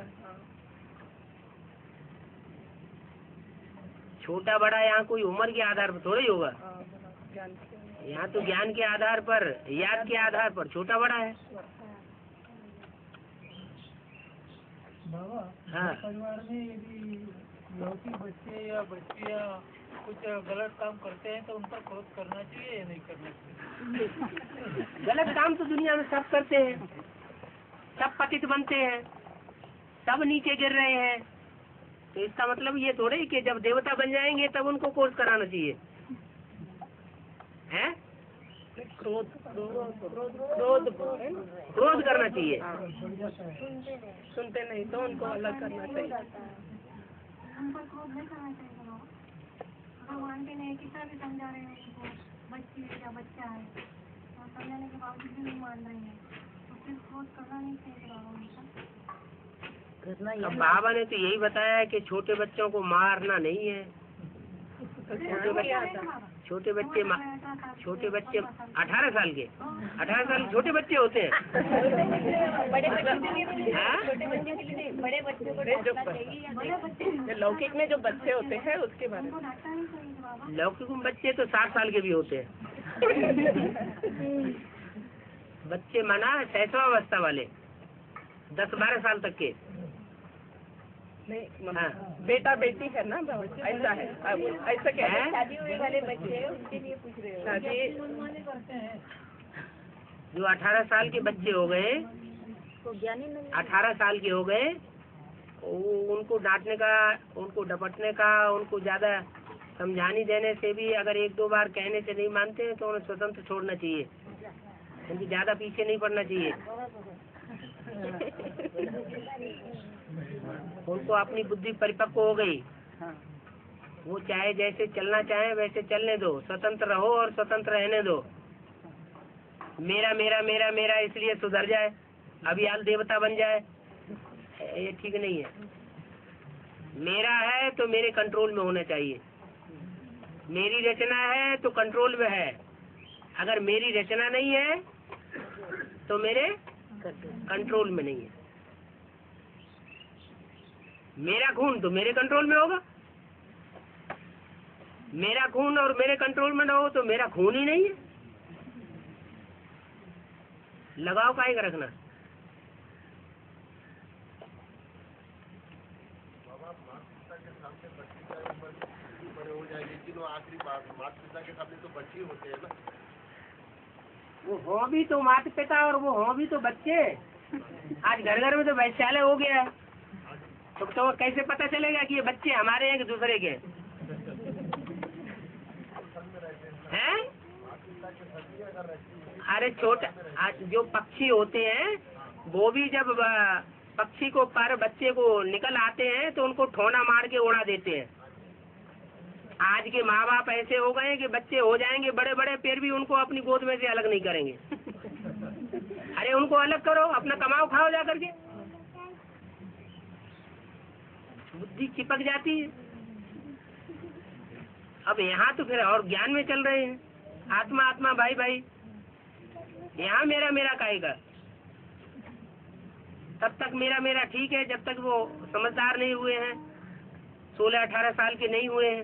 S2: छोटा बड़ा यहाँ कोई उम्र के आधार पर थोड़ा ही होगा,
S5: ज्ञान के
S2: यहाँ तो ज्ञान के आधार पर, याद के आधार पर छोटा बड़ा है।
S1: बाबा
S2: हाँ।
S1: परिवार में यदि लौकी बच्चे या बच्चियाँ कुछ गलत काम करते हैं तो उन पर क्रोध करना चाहिए या नहीं करना चाहिए?
S2: गलत काम तो दुनिया में सब करते हैं, सब पतित बनते हैं, तब नीचे गिर रहे हैं। तो इसका मतलब ये थोड़े ही कि जब देवता बन जाएंगे तब उनको कोर्स कराना चाहिए, हैं?
S5: क्रोध
S2: क्रोध करना चाहिए।
S5: सुनते नहीं तो उनको अलग करना चाहिए।
S8: भगवान के नहीं कितना भी समझा रहे हैं उनको, बच्ची है या बच्चा है, और समझाने के बावजूद भी नहीं मान रहे हैं, तो फिर क्रोध करना नहीं चाहिए बाबा उनका।
S2: अब बाबा ने तो यही बताया है कि छोटे बच्चों को मारना नहीं है। छोटे बच्चे 18 साल के 18 साल छोटे बच्चे होते हैं।
S6: बड़े
S2: हाँ?
S6: बड़े बच्चों को
S5: जो लौकिक में जो बच्चे होते हैं उसके बारे में।
S2: लौकिक में बच्चे तो 60 साल के भी होते हैं। बच्चे माना शैशवावस्था वाले 10-12 साल तक के।
S5: नहीं
S2: हाँ।
S5: बेटा बेटी है ना, ऐसा है, ऐसा क्या है?
S6: शादी हुए वाले बच्चे हैं उनके लिए पूछ रहे हो।
S5: शादी
S2: जो 18 साल के बच्चे हो गए, 18 साल के हो गए, उनको डांटने का, उनको डपटने का, उनको ज्यादा समझाने देने से भी अगर 1-2 बार कहने से नहीं मानते हैं तो उन्हें स्वतंत्र छोड़ना चाहिए, उनकी ज्यादा पीछे नहीं पड़ना चाहिए। उनको अपनी बुद्धि परिपक्व हो गई, वो चाहे जैसे चलना चाहे वैसे चलने दो, स्वतंत्र रहो और स्वतंत्र रहने दो। मेरा मेरा मेरा मेरा इसलिए सुधर जाए, अभियाल देवता बन जाए, ये ठीक नहीं है। मेरा है तो मेरे कंट्रोल में होना चाहिए, मेरी रचना है तो कंट्रोल में है। अगर मेरी रचना नहीं है तो मेरे कंट्रोल में नहीं है। मेरा खून तो मेरे कंट्रोल में होगा, मेरा खून और मेरे कंट्रोल में न हो तो मेरा खून ही नहीं है। लगाव काहे का रखना। वो हो भी तो माता पिता और वो हो भी तो बच्चे। आज घर घर में तो वैश्यालय हो गया है, तो कैसे पता चलेगा कि ये बच्चे हमारे हैं कि दूसरे के हैं? अरे छोटे जो पक्षी होते हैं वो भी जब पक्षी को पर बच्चे को निकल आते हैं तो उनको ठोना मार के उड़ा देते हैं। आज के माँ बाप ऐसे हो गए कि बच्चे हो जाएंगे बड़े बड़े, फिर भी उनको अपनी गोद में से अलग नहीं करेंगे। अरे उनको अलग करो, अपना कमाओ खाओ जा करके। बुद्धि चिपक जाती है। अब यहाँ तो फिर और ज्ञान में चल रहे हैं, आत्मा आत्मा भाई भाई। यहाँ मेरा मेरा काहेगा। तब तक मेरा मेरा ठीक है जब तक वो समझदार नहीं हुए हैं, 16-18 साल के नहीं हुए हैं,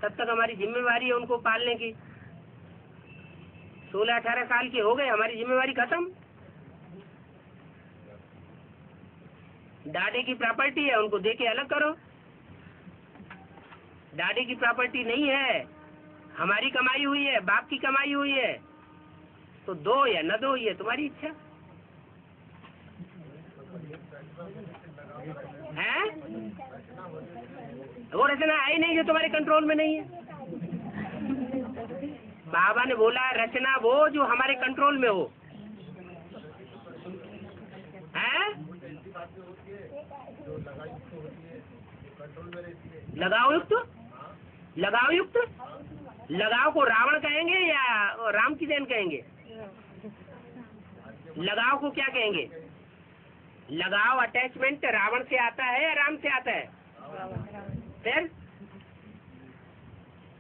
S2: तब तक हमारी जिम्मेवारी है उनको पालने की। 16-18 साल के हो गए, हमारी जिम्मेवारी खत्म। दादे की प्रॉपर्टी है, उनको दे के अलग करो। दादे की प्रॉपर्टी नहीं है, हमारी कमाई हुई है, बाप की कमाई हुई है, तो दो या न दो ये तुम्हारी इच्छा है। वो रचना है ही नहीं जो तुम्हारे कंट्रोल में नहीं है। बाबा ने बोला रचना वो जो हमारे कंट्रोल में हो, है? लगाव युक्त, लगाव युक्त। लगाव को रावण कहेंगे या राम की देन कहेंगे? लगाव को क्या कहेंगे? लगाव अटैचमेंट रावण से आता है या राम से आता है? फिर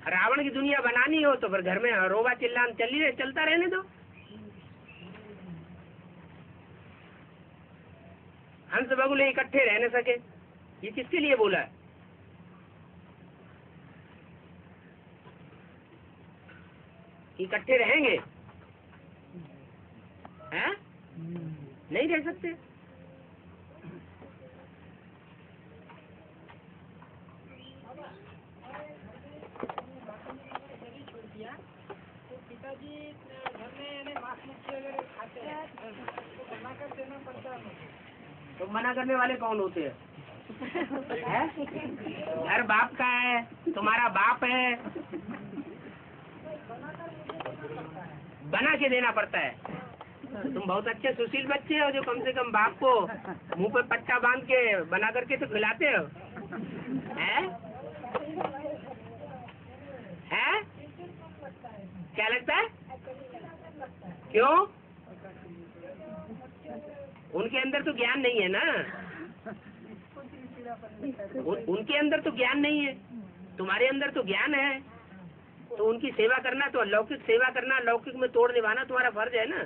S2: रावण की दुनिया बनानी हो तो फिर घर में रोवा चिल्लान चलता रहने दो। हंस बगुले इकट्ठे रह न सके, ये किसके लिए बोला है? इकट्ठे रहेंगे हैं? नहीं रह सकते।
S1: पिताजी घर में मांस मछली वगैरह खाते हैं, तो बनाकर देना पड़ता है।
S2: तो मना करने वाले कौन होते हैं? हैं? घर बाप का है, तुम्हारा बाप है, बना के देना पड़ता है। तुम बहुत अच्छे सुशील बच्चे हो जो कम से कम बाप को मुंह पे पट्टा बांध के बना करके तो खिलाते हो। हैं? हैं? क्या लगता है? क्यों? उनके अंदर तो ज्ञान नहीं है ना। उनके अंदर तो ज्ञान नहीं है, तुम्हारे अंदर तो ज्ञान है। तो उनकी सेवा करना, तो अलौकिक सेवा करना, लौकिक में तोड़ निभाना तुम्हारा फर्ज है ना।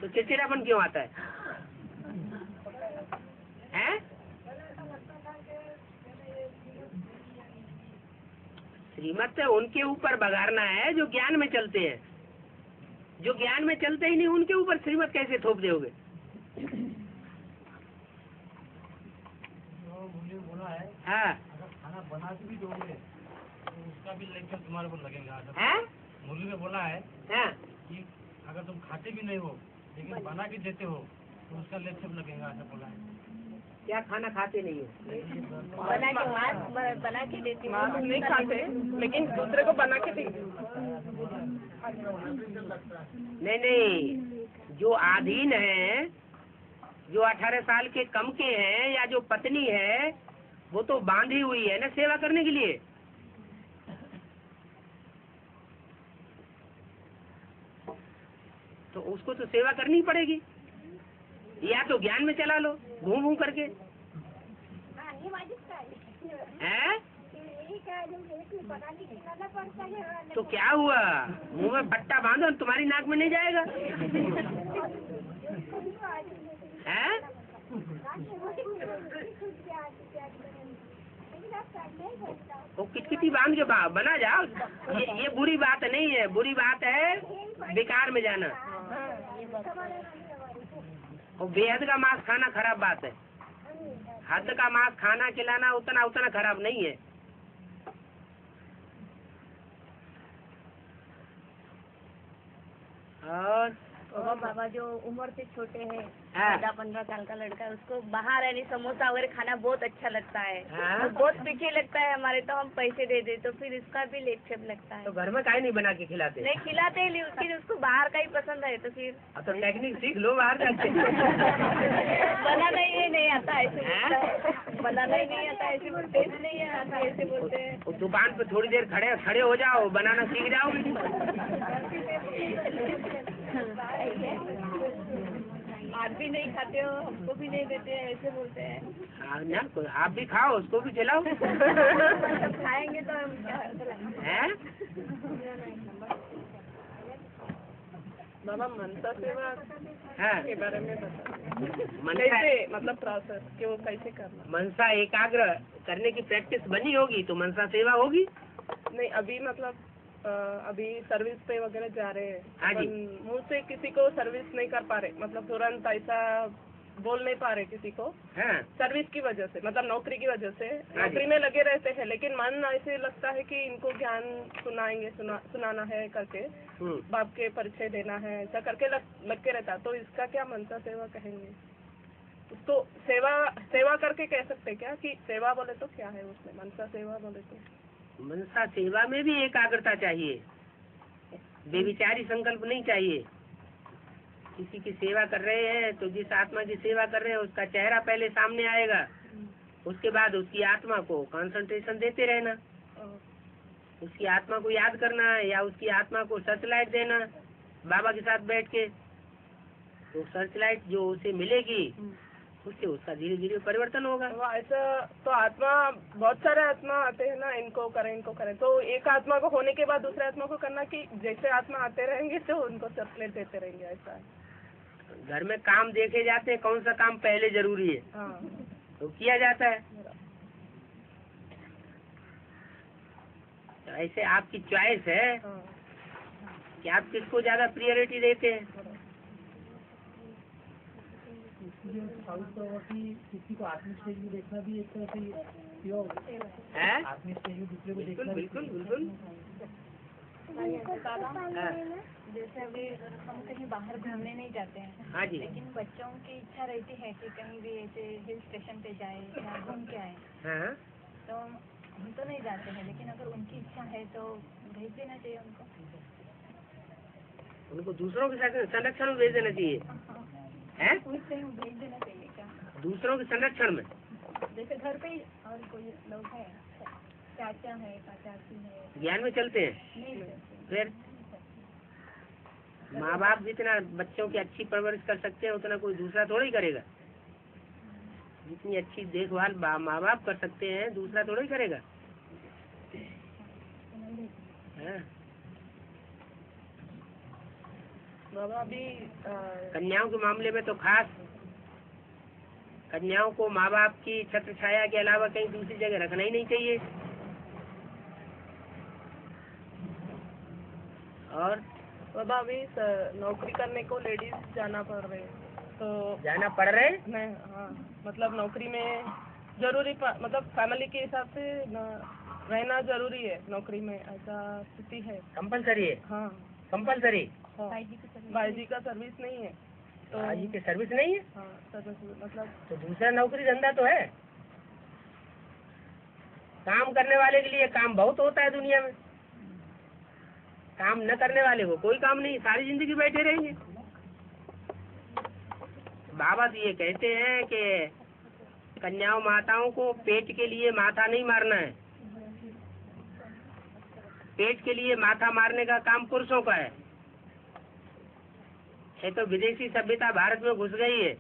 S2: तो चिड़चिड़ापन क्यों आता है? हैं? श्रीमत उनके ऊपर बगारना है जो ज्ञान में चलते हैं। जो ज्ञान में चलते ही नहीं उनके ऊपर श्रीमत कैसे थोप दोगे?
S7: बोला है
S2: हाँ।
S7: अगर खाना बना के भी दोगे तो उसका भी लेक्चर तुम्हारे ऊपर लगेगा।
S2: हैं?
S7: मुरली में बोला है
S2: हाँ।
S7: कि अगर तुम खाते भी नहीं हो लेकिन बना के देते हो तो उसका लेक्चर लगेगा, ऐसा बोला है।
S2: क्या खाना खाते नहीं हो?
S6: बना के देती हूँ।
S5: मांस नहीं खाते लेकिन दूसरे को बना के देंगे।
S2: नहीं नहीं, जो आधीन है, जो 18 साल के कम के हैं, या जो पत्नी है, वो तो बांधी हुई है ना सेवा करने के लिए। तो उसको तो सेवा करनी पड़ेगी, या तो ज्ञान में चला लो घूम घूम करके। हैं? तो क्या हुआ, मुंह में पट्टा बांधो, तुम्हारी नाक में नहीं जाएगा। हैं? वो किटकिटी बांध के बना जाओ। ये बुरी बात नहीं है, बुरी बात है बेकार में जाना। और बेहद का मांस खाना खराब बात है। हद का मांस खाना खिलाना उतना खराब नहीं है। और
S6: बाबा जो उम्र से छोटे हैं,
S2: हाँ।
S6: 14-15 साल का लड़का है, उसको बाहर यानी समोसा वगैरह खाना बहुत अच्छा लगता है।
S2: हाँ।
S6: वो बहुत तीखे लगता है हमारे, तो हम पैसे दे दे तो फिर इसका भी लेक्चर लगता है।
S2: तो घर में काहे नहीं बना के खिलाते?
S6: नहीं खिलाते ही, लेकिन उसको बाहर का ही पसंद है, तो फिर
S2: अब तो टेक्निक सीख लो बाहर जाके।
S6: बनाना ही नहीं आता ऐसे
S2: हाँ?
S6: बोलता है। बनाना ही नहीं आता ऐसे बोलते हैं, टेस्ट नहीं आता ऐसे बोलते हैं।
S2: उस दुकान पे थोड़ी देर खड़े हो जाओ, बनाना सीख जाओगे।
S6: आप भी नहीं खाते हो, हमको भी नहीं देते हैं, ऐसे बोलते हैं।
S2: ना आप भी खाओ, उसको भी खिलाओ।
S6: खाएंगे तो हम क्या
S2: हैं?
S5: बाबा मनसा सेवा
S2: हाँ।
S5: के बारे में बताओ।
S2: मनसा,
S5: कैसे मतलब प्रोसेस कि वो कैसे करना?
S2: मनसा एकाग्र करने की प्रैक्टिस बनी होगी तो मनसा सेवा होगी।
S5: नहीं अभी मतलब अभी सर्विस पे वगैरह जा रहे हैं,
S2: हाँ जी।
S5: अपन मुँह से किसी को सर्विस नहीं कर पा रहे, मतलब तुरंत ऐसा बोल नहीं पा रहे किसी को
S2: हाँ।
S5: सर्विस की वजह से, मतलब नौकरी की वजह से
S2: हाँ जी।
S5: नौकरी में लगे रहते हैं, लेकिन मन ऐसे लगता है कि इनको ज्ञान सुनाएंगे, सुनाना है करके, बाप के परिचय देना है, ऐसा करके लग के रहता। तो इसका क्या मनसा सेवा कहेंगे? तो सेवा करके कह सकते क्या कि सेवा बोले तो क्या है उसमें, मनसा सेवा बोले तो?
S2: मनसा सेवा में भी एकाग्रता चाहिए, बेविचारी संकल्प नहीं चाहिए। किसी की सेवा कर रहे हैं तो जिस आत्मा की सेवा कर रहे हैं उसका चेहरा पहले सामने आएगा, उसके बाद उसकी आत्मा को कंसंट्रेशन देते रहना, उसकी आत्मा को याद करना है, या उसकी आत्मा को सर्च लाइट देना बाबा के साथ बैठ के। तो सर्च लाइट जो उसे मिलेगी उससे उसका धीरे धीरे परिवर्तन होगा।
S5: तो ऐसा तो आत्मा, बहुत सारे आत्मा आते हैं ना, इनको करें, तो एक आत्मा को होने के बाद दूसरे आत्मा को करना, कि जैसे आत्मा आते रहेंगे तो उनको सर्कुलेट देते रहेंगे, ऐसा है?
S2: घर में काम देखे जाते हैं, कौन सा काम पहले जरूरी है
S5: हाँ।
S2: तो किया जाता है। तो ऐसे आपकी चॉइस है
S5: हाँ।
S2: कि आप किसको ज्यादा प्रायोरिटी देते हैं।
S1: किसी को आत्मिक स्टेज में देखना भी एक तरह से
S2: हैं?
S1: आत्मिक स्टेज में दूसरे को
S2: बिल्कुल
S1: देखना
S2: बिल्कुल बिल्कुल। हाँ।
S8: जैसे अभी हम कहीं बाहर घूमने नहीं जाते हैं,
S2: हाँ जी।
S8: लेकिन बच्चों की इच्छा रहती है कि कहीं भी ऐसे हिल स्टेशन पे जाए या घूम के आए,
S2: हाँ,
S8: तो हम तो नहीं जाते हैं, लेकिन अगर उनकी इच्छा है तो भेज देना चाहिए उनको।
S2: उनको दूसरों के साथ संरक्षण में भेज देना चाहिए। हैं?
S8: पूछते हैं, भेज देना चाहिए क्या?
S2: दूसरों के संरक्षण में?
S8: जैसे घर पे ही और कोई लोग है, चाचा है, चाची है,
S2: ज्ञान में चलते हैं।
S8: नहीं भेजते।
S2: फिर माँ बाप जितना बच्चों की अच्छी परवरिश कर सकते हैं उतना कोई दूसरा थोड़ा ही करेगा। जितनी अच्छी देखभाल माँ बाप कर सकते हैं दूसरा थोड़ा ही करेगा। हाँ।
S5: बाबा अभी
S2: कन्याओं के मामले में तो खास कन्याओं को माँ बाप की छत्र छाया के अलावा कहीं दूसरी जगह रखना ही नहीं चाहिए। और
S5: बाबा अभी नौकरी करने को लेडीज जाना पड़ रहे हैं, तो
S2: जाना पड़ रहे
S5: मैं हाँ मतलब नौकरी में जरूरी मतलब फैमिली के हिसाब से रहना जरूरी है नौकरी में, ऐसा स्थिति है।
S2: कंपलसरी है?
S5: हाँ
S2: कंपलसरी।
S5: हाँ भाई जी का सर्विस नहीं है तो
S2: भाई की सर्विस नहीं है?
S5: हाँ सर्विस मतलब
S2: तो दूसरा नौकरी धंधा तो है। काम करने वाले के लिए काम बहुत होता है दुनिया में, काम न करने वाले को कोई काम नहीं, सारी जिंदगी बैठे रहेंगे। बाबा तो ये कहते हैं कि कन्याओं माताओं को पेट के लिए माथा नहीं मारना है। पेट के लिए माथा मारने का काम पुरुषों का है। ये तो विदेशी सभ्यता भारत में घुस गई है।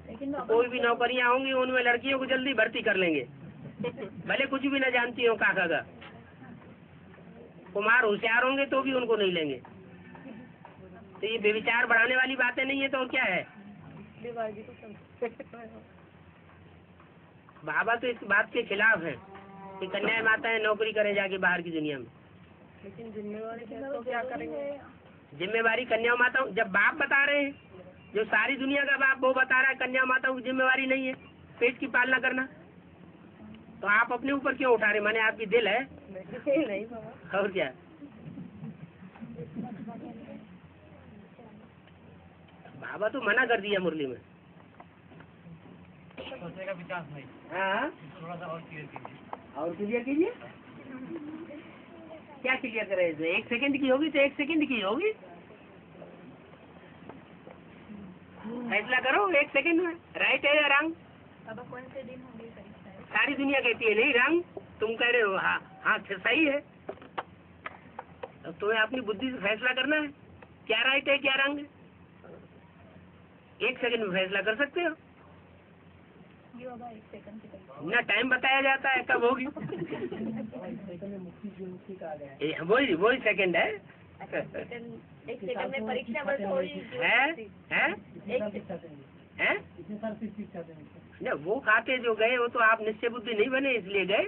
S8: लेकिन
S2: तो कोई भी नौकरियां होंगी उनमें लड़कियों को जल्दी भर्ती कर लेंगे, भले कुछ भी न जानती हो काका का। कुमार होशियार होंगे तो भी उनको नहीं लेंगे। तो ये बेविचार बढ़ाने वाली बातें नहीं है तो और क्या है। बाबा तो इस बात के खिलाफ है कि कन्या माताएं नौकरी करें जाके बाहर की दुनिया में।
S5: लेकिन जिम्मेवारी है तो क्या करेंगे?
S2: जिम्मेवारी कन्या माताओं, जब बाप बता रहे हैं, जो सारी दुनिया का बाप वो बता रहा है कन्या माताओं की जिम्मेवारी नहीं है पेट की पालना करना, तो आप अपने ऊपर क्यों उठा रहे? माने आपकी दिल है?
S5: नहीं बाबा।
S2: और क्या? बाबा तो मना कर दिया मुरली में।
S7: सोचने का विचार नहीं।
S2: हाँ,
S7: थोड़ा सा और क्लियर कीजिए।
S2: और क्लियर कीजिए। क्या क्लियर करे? 1 सेकंड की होगी तो 1 सेकंड की होगी। फैसला करो 1 सेकंड में, राइट है या रंग?
S8: अब कौन से दिन होंगे परीक्षा?
S2: सारी दुनिया कहती है नहीं रंग, तुम कह रहे हो हाँ हाँ सही है। अब तुम्हें अपनी बुद्धि से फैसला करना है क्या राइट है क्या रंग है। 1 सेकंड में फैसला कर सकते हो?
S8: ये होगा 1 सेकंड की परीक्षा।
S2: ना टाइम बताया जाता है कब होगी। वही सेकंड है।
S6: 1 सेकंड में परीक्षा बस हो रही
S2: है? नहीं वो खाते जो गए वो तो आप निश्चय बुद्धि नहीं बने इसलिए गए।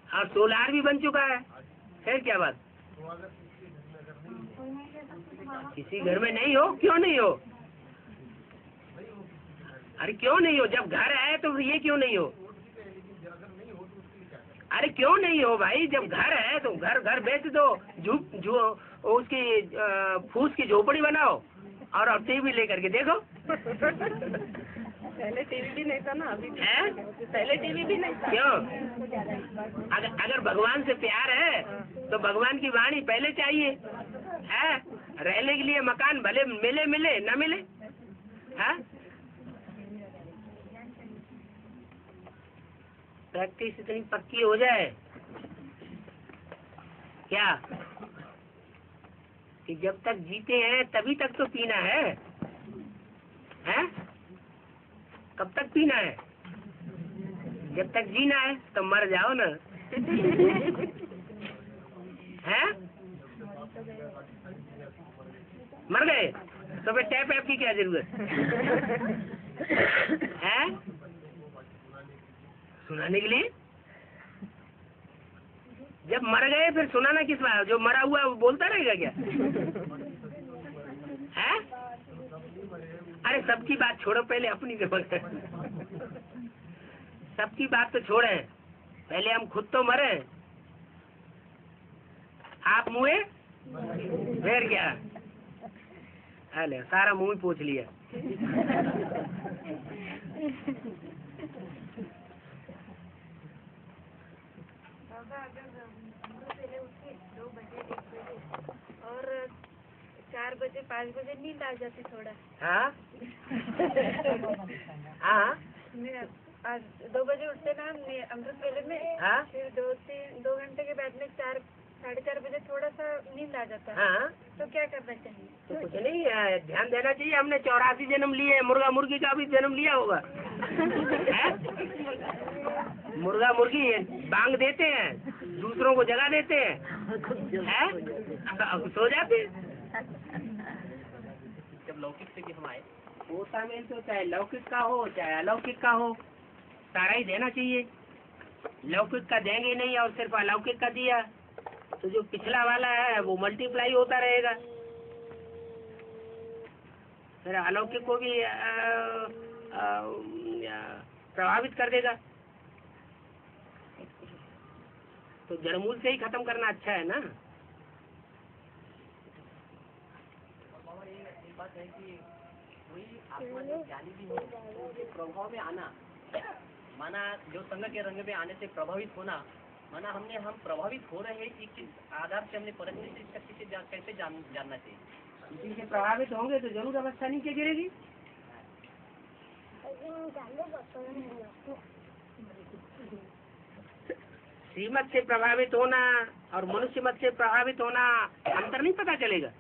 S2: और सोलार भी बन चुका है क्या बात? किसी घर में नहीं हो? क्यों नहीं हो? अरे क्यों नहीं हो? जब घर है तो ये क्यों नहीं हो? अरे क्यों नहीं हो भाई? जब घर है तो घर बेच दो, उसकी फूस की झोपड़ी बनाओ और टीवी लेकर के देखो।
S5: पहले टीवी भी नहीं था ना, अभी
S2: है?
S5: पहले टीवी भी नहीं था।
S2: क्यों? अगर भगवान से प्यार है तो भगवान की वाणी पहले चाहिए है। रहने के लिए मकान भले मिले न मिले है। प्रैक्टिस इतनी पक्की हो जाए क्या कि जब तक जीते हैं तभी तक तो पीना है? कब तक पीना है? जब तक जीना है तो मर जाओ ना। हैं? मर गए तो फिर टैप ऐप की क्या जरूरत है? सुनाने के लिए? जब मर गए फिर सुनाना किस बात? जो मरा हुआ है वो बोलता रहेगा क्या? है? अरे सबकी बात छोड़ो, पहले अपनी देखो। सबकी बात तो छोड़े, पहले हम खुद तो मरे। आप मुए फिर क्या? अरे सारा मुंह ही पूछ लिया।
S6: पहले उठे 2 बजे 1 बजे और 4 बजे 5 बजे नींद आ जाती थोड़ा।
S2: हाँ हाँ
S6: आज 2 बजे उठते ना अमृत वेले में।
S2: हाँ
S6: फिर 2 घंटे के बाद में 4 साढ़े 4 बजे थोड़ा सा नींद आ जाता है।
S2: हाँ
S6: तो क्या करना चाहिए?
S2: तो कुछ नहीं, ध्यान देना चाहिए। हमने 84 जन्म लिए, मुर्गा मुर्गी का भी जन्म लिया होगा। मुर्गा मुर्गी बांग देते हैं, दूसरों को जगा देते हैं, सो जाते हैं।
S7: जब लौकिक से कि हम आए,
S2: होता में तो चाहे लौकिक का हो चाहे अलौकिक का हो, सारा ही देना चाहिए। लौकिक का देंगे नहीं और सिर्फ अलौकिक का दिया तो जो पिछला वाला है वो मल्टीप्लाई होता रहेगा, फिर अलौकिक को भी प्रभावित कर देगा। तो जड़मूल से ही खत्म करना अच्छा है ना।
S7: एक बात है कि कोई आत्मा जो ज्ञानी भी हो तो उसके प्रभाव में आना, माना जो संग के रंग में आने से प्रभावित होना, माना हम प्रभावित हो रहे हैं कि किस आधार से हमने परस्पर शक्ति से कैसे जानना चाहिए।
S2: इसी से प्रभावित होंगे तो जरूर अवस्था नीचे गिरेगी। श्रीमत से प्रभावित होना और मनुष्य मत से प्रभावित होना अंतर नहीं पता चलेगा।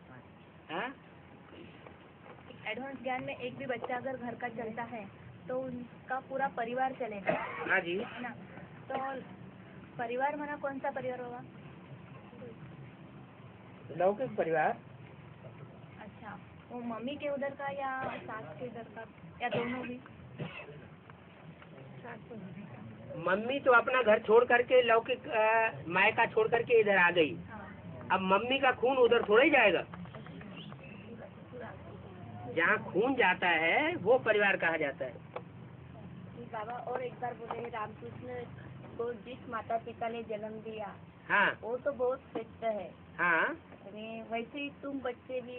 S6: एडवांस ज्ञान में एक भी बच्चा अगर घर का चलता है तो उनका पूरा परिवार चलेगा।
S2: हाँ जी,
S6: है ना? तो परिवार माना कौन सा परिवार होगा?
S2: लौकिक परिवार।
S6: अच्छा, वो मम्मी के उधर का या सास के उधर का या दोनों भी?
S2: मम्मी तो अपना घर छोड़ करके लौकिक मायका छोड़ करके इधर आ गई। अब मम्मी का खून उधर थोड़ा ही जाएगा। जहाँ खून जाता है वो परिवार कहा जाता है।
S6: बाबा और एक बार बोले रामकृष्ण को जिस माता पिता ने जन्म दिया,
S2: हाँ
S6: वो तो बहुत श्रेष्ठ है।
S2: हाँ
S6: वैसे ही तुम बच्चे भी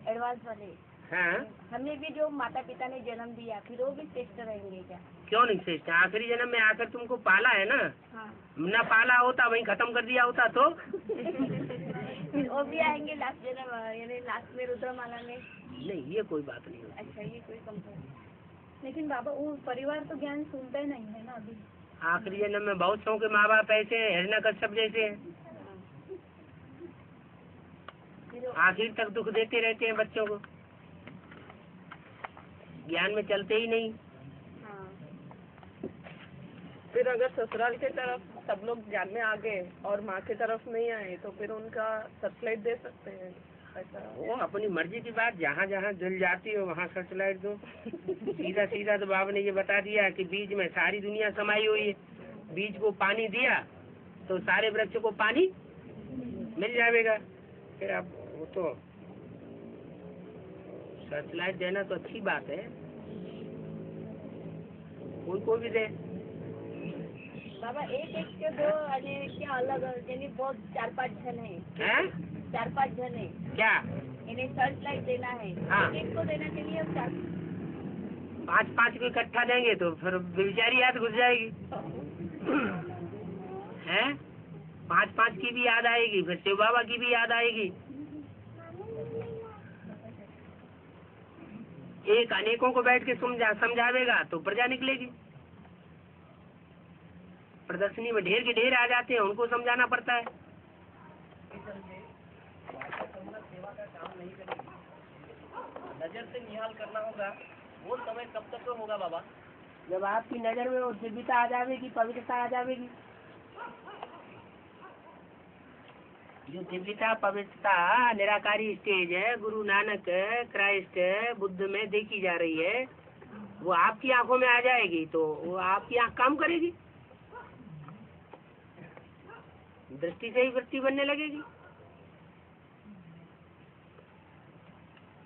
S6: एडवांस वाले,
S2: हाँ,
S6: हमें भी जो माता पिता ने जन्म दिया फिर वो भी श्रेष्ठ रहेंगे क्या?
S2: क्यों नहीं श्रेष्ठ? आखिरी जन्म में आकर तुमको पाला है ना।
S6: हाँ।
S2: न पाला होता वहीं खत्म कर दिया होता तो
S6: वो भी आएंगे लास्ट जन्म, यानी लास्ट में रुद्रमाला में।
S2: नहीं, ये कोई बात नहीं होती।
S6: अच्छा, ये कोई कंपनी। लेकिन बाबा वो परिवार तो ज्ञान सुनता ही नहीं है ना अभी।
S2: आखिरी जन्म में बहुत सौ के माँ बाप ऐसे हैं, हिरण्यकश्यप जैसे हैं, आखिर तक दुख देते रहते हैं बच्चों को, ज्ञान में चलते ही नहीं।
S5: फिर अगर ससुराल के तरफ सब लोग ज्ञान में आ गए और माँ की तरफ नहीं आए तो फिर उनका सर्चलाइट दे सकते हैं ऐसा?
S2: वो अपनी मर्जी की बात, जहाँ जहाँ दिल जाती है वहाँ सर्चलाइट दो। सीधा सीधा तो बाबा ने ये बता दिया कि बीज में सारी दुनिया समाई हुई है, बीज को पानी दिया तो सारे वृक्ष को पानी मिल जाएगा। फिर अब वो तो सर्चलाइट देना तो अच्छी बात है, कोई भी दे।
S6: बाबा एक के दो क्या अलग, यानी बहुत 4-5 जन है, 4-5 जन है
S2: क्या
S6: इन्हें सर्च लाइट देना है।
S2: हाँ।
S6: एक को देना के लिए हम
S2: 5-5 को इकट्ठा देंगे तो फिर बेचारी याद घुस जाएगी। हैं 5-5 की भी याद आएगी, फिर शिव बाबा की भी याद आएगी। एक अनेकों को बैठ के समझावेगा तो प्रजा निकलेगी। प्रदर्शनी में ढेर के ढेर आ जाते हैं, उनको समझाना पड़ता है।
S7: सेवा का काम नहीं करेगी, नजर से निहाल करना होगा। वो समय कब तक तो होगा बाबा?
S2: जब आपकी नजर में वो दिव्यता आ जाएगी, पवित्रता आ जाएगी। जो दिव्यता पवित्रता निराकारी स्टेज है, गुरु नानक क्राइस्ट बुद्ध में देखी जा रही है, वो आपकी आंखों में आ जाएगी तो वो आपकी आंख काम करेगी, दृष्टि से ही वृत्ति बनने लगेगी।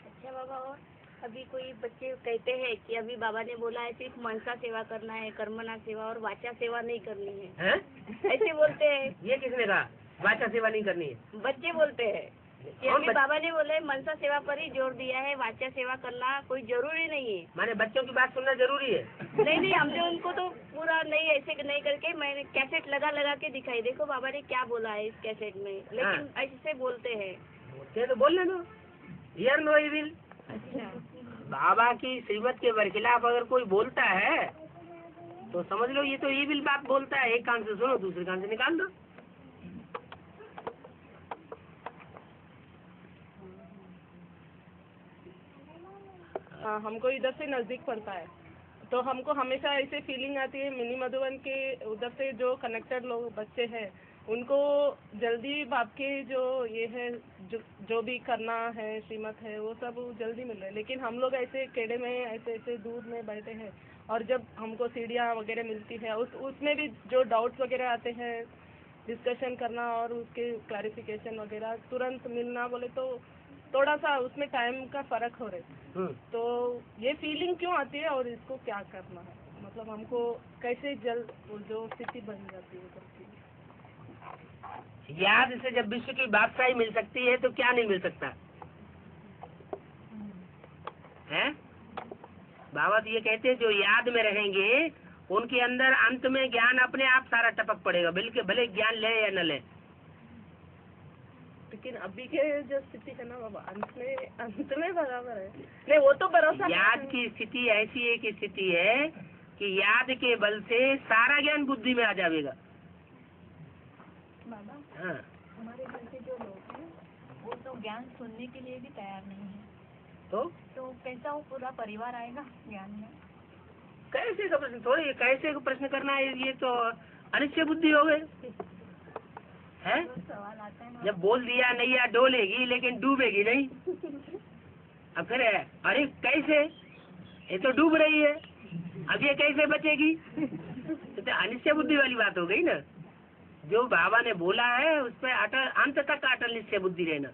S6: अच्छा बाबा, और अभी कोई बच्चे कहते हैं कि अभी बाबा ने बोला है सिर्फ मनसा सेवा करना है, कर्मणा सेवा और वाचा सेवा नहीं करनी है,
S2: हैं?
S6: ऐसे बोलते हैं।
S2: ये किसने कहा वाचा सेवा नहीं करनी है?
S6: बच्चे बोलते हैं कि
S2: कौन
S6: अभी बाबा ने बोले मनसा सेवा पर ही जोर दिया है, वाचा सेवा करना कोई जरूरी नहीं है।
S2: माने बच्चों की बात सुनना जरूरी है?
S6: नहीं, हमने उनको तो पूरा नहीं ऐसे नहीं करके मैंने कैसेट लगा के दिखाई, देखो बाबा ने क्या बोला है इस कैसेट में, लेकिन ऐसे बोलते हैं।
S2: बोलते तो बोलने दो, हियर नो इविल।
S6: अच्छा,
S2: बाबा की श्रीमत के बरखिलाफ अगर कोई बोलता है तो समझ लो ये तो इविल बात बोलता है। एक कान से सुनो, दूसरे कान से निकाल दो।
S5: हमको इधर से नजदीक पड़ता है, तो हमको हमेशा ऐसे फीलिंग आती है मिनी मधुबन के उधर से जो कनेक्टेड लोग बच्चे हैं उनको जल्दी बाप के जो ये है जो भी करना है श्रीमत है वो सब जल्दी मिल रहा है, लेकिन हम लोग ऐसे केड़े में ऐसे दूर में बैठे हैं, और जब हमको सीढ़ियाँ वगैरह मिलती है उसमें भी जो डाउट्स वगैरह आते हैं डिस्कशन करना और उसके क्लैरिफिकेशन वगैरह तुरंत मिलना बोले तो थोड़ा सा उसमें टाइम का फर्क हो रहा है। तो ये फीलिंग क्यों आती है और इसको क्या करना है, मतलब हमको कैसे जल्द जो स्थिति बन जाती है करती।
S2: याद से जब विश्व की बादशाही मिल सकती है तो क्या नहीं मिल सकता है? बाबा तो ये कहते हैं जो याद में रहेंगे उनके अंदर अंत में ज्ञान अपने आप सारा टपक पड़ेगा, बिल्कुल भले ज्ञान ले या न ले।
S5: लेकिन अभी के जो स्थिति है ना बाबा अंत में बराबर है, नहीं वो तो भरोसा।
S2: याद की स्थिति ऐसी एक स्थिति है कि याद के बल से सारा ज्ञान बुद्धि में आ जाएगा।
S8: बाबा,
S2: हाँ,
S8: हमारे घर के जो लोग हैं वो तो ज्ञान सुनने के लिए भी तैयार नहीं है,
S2: तो
S8: कैसा वो पूरा परिवार आएगा ज्ञान में?
S2: कैसे का प्रश्न थोड़ी, कैसे का प्रश्न करना है, ये तो अनिश्चय बुद्धि हो गई है।
S8: सवाल आता है ना,
S2: जब बोल दिया नैया डोलेगी लेकिन डूबेगी नहीं, अब फिर अरे कैसे, ये तो डूब रही है, अब ये कैसे बचेगी? तो अनिश्चय बुद्धि वाली बात हो गई ना। जो बाबा ने बोला है उस पर अटल, अंत तक अटल निश्चय बुद्धि रहना।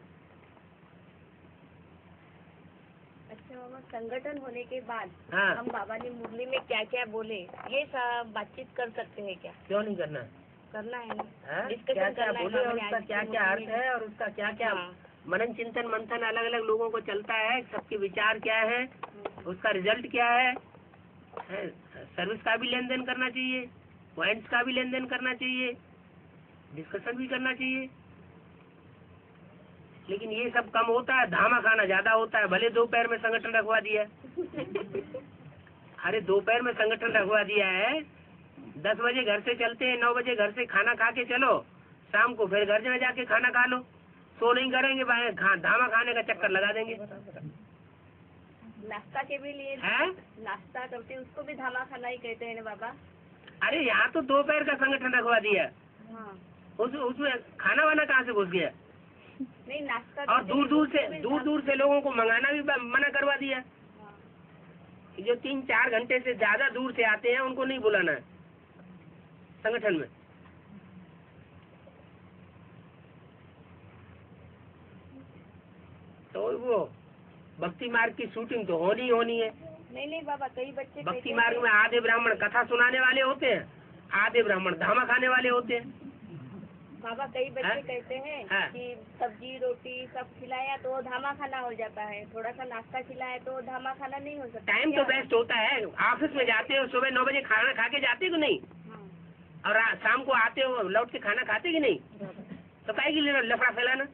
S6: अच्छा बाबा, संगठन होने के बाद
S2: हाँ।
S6: हम बाबा ने मुरली में क्या क्या बोले ये सब बातचीत कर सकते हैं क्या?
S2: क्यों नहीं करना?
S6: करना है ना,
S2: हाँ?
S6: डिस्कशन
S2: क्या क्या
S6: करना है
S2: बोले और
S6: बाबा ने
S2: उसका
S6: आज
S2: क्या
S6: की
S2: क्या
S6: मुरली
S2: अर्थ
S6: में।
S2: है और उसका क्या क्या
S6: हाँ।
S2: मनन चिंतन मंथन अलग अलग लोगों को चलता है, सबके विचार क्या है, उसका रिजल्ट क्या है? सर्विस का भी लेन देन करना चाहिए, पॉइंट्स का भी लेन देन करना चाहिए, डिस्कशन भी करना चाहिए। लेकिन ये सब कम होता है, धामा खाना ज्यादा होता है। भले दोपहर में संगठन रखवा दिया अरे दोपहर में संगठन रखवा दिया है, 10 बजे घर से चलते हैं, 9 बजे घर से खाना खा के चलो, शाम को फिर घर में जाके खाना खा लो, सो नहीं करेंगे, धामा खाने का चक्कर लगा देंगे।
S6: नाश्ता के भी लिए
S2: है?
S6: नाश्ता करते उसको भी धामा खाना ही कहते हैं ना बाबा।
S2: अरे यहाँ तो दोपहर का संगठन रखवा दिया,
S6: हाँ।
S2: उसमें खाना वाना कहाँ से घुस गया?
S6: नहीं नाश्ता
S2: और दूर दूर से लोगों को मंगाना भी मना करवा दिया। जो 3-4 घंटे से ज्यादा दूर से आते हैं उनको नहीं बुलाना है संगठन में। तो वो भक्ति मार्ग की शूटिंग तो होनी है।
S6: नहीं बाबा, कई बच्चे
S2: भक्ति मार्ग में आधे ब्राह्मण कथा सुनाने वाले होते हैं, आधे ब्राह्मण धामा खाने वाले होते हैं।
S6: बाबा कई बच्चे कहते हैं
S2: हाँ।
S6: कि सब्जी रोटी सब खिलाया तो धामा खाना हो जाता है, थोड़ा सा नाश्ता खिलाया तो धामा खाना नहीं हो सकता।
S2: टाइम तो बेस्ट होता है। ऑफिस में जाते हो सुबह 9 बजे खाना खा के जाते हो कि नहीं,
S6: हाँ।
S2: और शाम को आते हो लौट के खाना खाते कि नहीं, तो काहे के लिए लफड़ा फैलाना?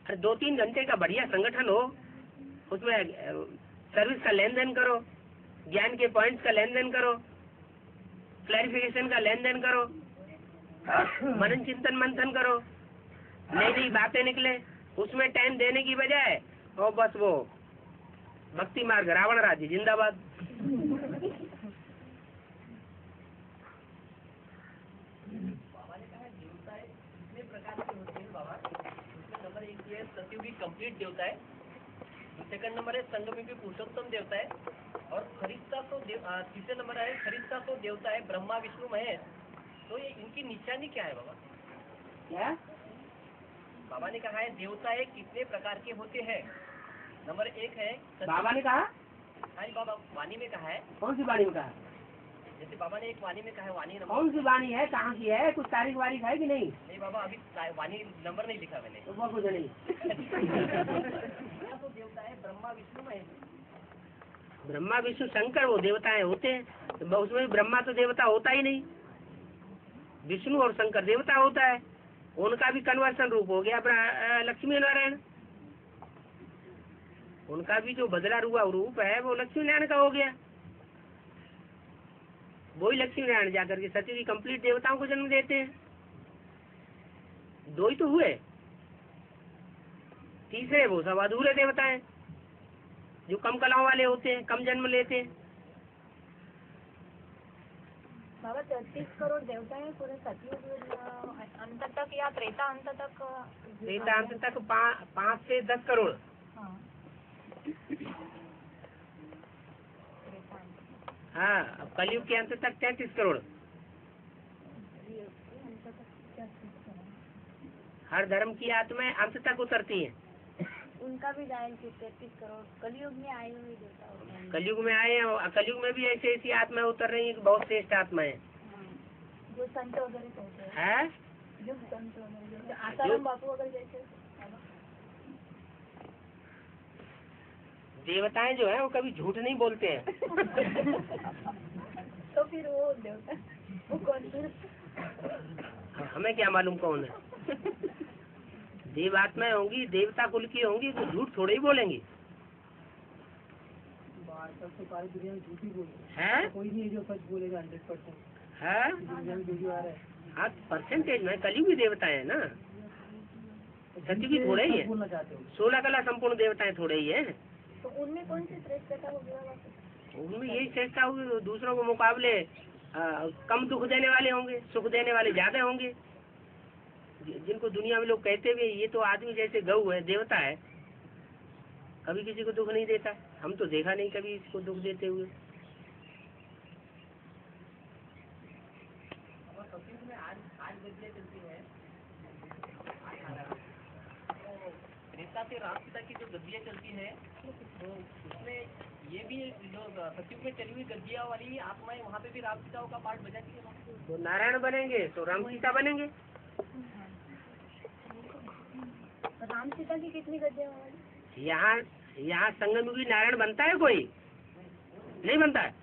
S2: अरे 2-3 घंटे का बढ़िया संगठन हो, उसमें सर्विस का लेन देन करो, ज्ञान के पॉइंट्स का लेन देन करो, क्लैरिफिकेशन का लेन देन करो, मनन चिंतन मंथन करो, नई नई बातें निकले, उसमें टाइम देने की बजाय और बस वो भक्ति मार्ग रावण राज्य जिंदाबाद।
S7: नंबर 1 ये सतयुगी कंप्लीट देवता है, सेकंड नंबर है संगमी पुरुषोत्तम देवता है, और खरीदता तो तीसरे नंबर है खरीदता तो देवता है ब्रह्मा विष्णु महेश। तो ये इनकी निशानी क्या है बाबा?
S2: क्या
S7: बाबा ने कहा है देवताएं कितने प्रकार के होते हैं। नंबर 1 है
S2: बाबा ने कहा,
S7: हाँ जी बाबा वाणी में कहा है।
S2: कौन सी वाणी में कहा?
S7: जैसे बाबा ने एक वाणी में कहा है, वाणी नंबर
S2: कौन सी वाणी है, कहाँ की है, कुछ तारीख वारीख है कि नहीं?
S7: नहीं बाबा अभी वाणी नंबर नहीं लिखा मैंने।
S2: तो वो कुछ नहीं।
S7: तो देवता है ब्रह्मा विष्णु महेश।
S2: ब्रह्मा विष्णु शंकर वो देवताएं होते हैं, तो उसमें ब्रह्मा तो देवता होता ही नहीं, विष्णु और शंकर देवता होता है। उनका भी कन्वर्सन रूप हो गया लक्ष्मी नारायण, उनका भी जो बदला हुआ रूप है वो लक्ष्मी नारायण का हो गया। वही लक्ष्मी नारायण जाकर के सती कंप्लीट देवताओं को जन्म देते हैं। 2 ही तो हुए, तीसरे वो सब अधूरे देवता हैं जो कम कलाओं वाले होते हैं, कम जन्म लेते हैं।
S8: बाबा 33 करोड़ देवता है पूरे सतयुग अंत तक या त्रेता अंत तक?
S2: त्रेता अंत तक 5 से 10 करोड़।
S8: हाँ
S2: हाँ, अब कलयुग के अंत तक 33 करोड़। हर धर्म की आत्माएं अंत तक उतरती हैं।
S6: उनका भी गायन की 33 करोड़ कलयुग में आए हुए देवता होते हैं।
S2: कलयुग में आए हैं और कलयुग में भी ऐसी ऐसी आत्माएं उतर रही हैं कि बहुत श्रेष्ठ आत्माएं
S8: जो संत वगैरह कहते हैं,
S2: हैं।
S8: जो संत वगैरह आसाराम बापू वगैरह जैसे
S2: देवताएं जो है वो कभी झूठ नहीं बोलते हैं।
S8: तो फिर वो देवता वो कौन से?
S2: हमें क्या मालूम कौन है। देव आत्माएं होंगी, देवता कुल की होंगी, तो झूठ थोड़े ही बोलेंगी।
S1: सबसे सारी दुनिया में झूठी बोलते
S2: है
S1: कोई नहीं जो सच बोलेगा 100%।
S2: है
S1: दुनिया में वीडियो आ रहा है,
S2: हाँ, परसेंटेज में कलयुगी देवताएं है ना, सतयुगी थोड़े ही है।
S1: बोलना चाहते हो
S2: 16 कला संपूर्ण देवताएं थोड़े ही है।
S8: तो उनमें कौन सी श्रेष्ठता होगी?
S2: उनमें यही चेष्टा होगी, तो दूसरों के मुकाबले कम दुख देने वाले होंगे, सुख देने वाले ज्यादा होंगे। जिनको दुनिया में लोग कहते भी ये तो आदमी जैसे गऊ है, देवता है, कभी किसी को दुख नहीं देता। हम तो देखा नहीं कभी इसको दुख देते हुए।
S7: त्रेता से राम सीता की जो गद्दियाँ चलती है तो उसमें ये भी जो सतयुग में चली हुई गद्दियाँ वाली आत्माएं वहाँ पे भी राम सीताओं का पार्ट बजाती है।
S2: तो नारायण बनेंगे तो राम सीता बनेंगे।
S8: राम सीता की कितनी गद्दियाँ होंगी?
S2: यहाँ संगमयुगी नारायण बनता है कोई? नहीं बनता है।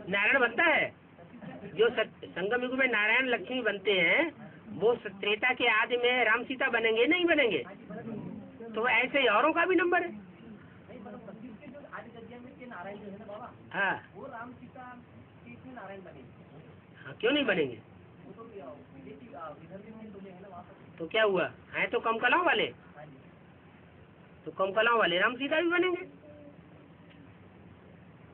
S2: नारायण बनता है। जो संगम युग में नारायण लक्ष्मी बनते हैं वो त्रेता के आदि में राम सीता बनेंगे नहीं बनेंगे? तो ऐसे ही औरों का भी नंबर है। हाँ
S7: वो राम सीता इसमें नारायण बनेंगे।
S2: हाँ, क्यों नहीं बनेंगे? तो क्या हुआ, है तो कम कलाओं वाले, तो कम कलाओं वाले राम सीता भी बनेंगे।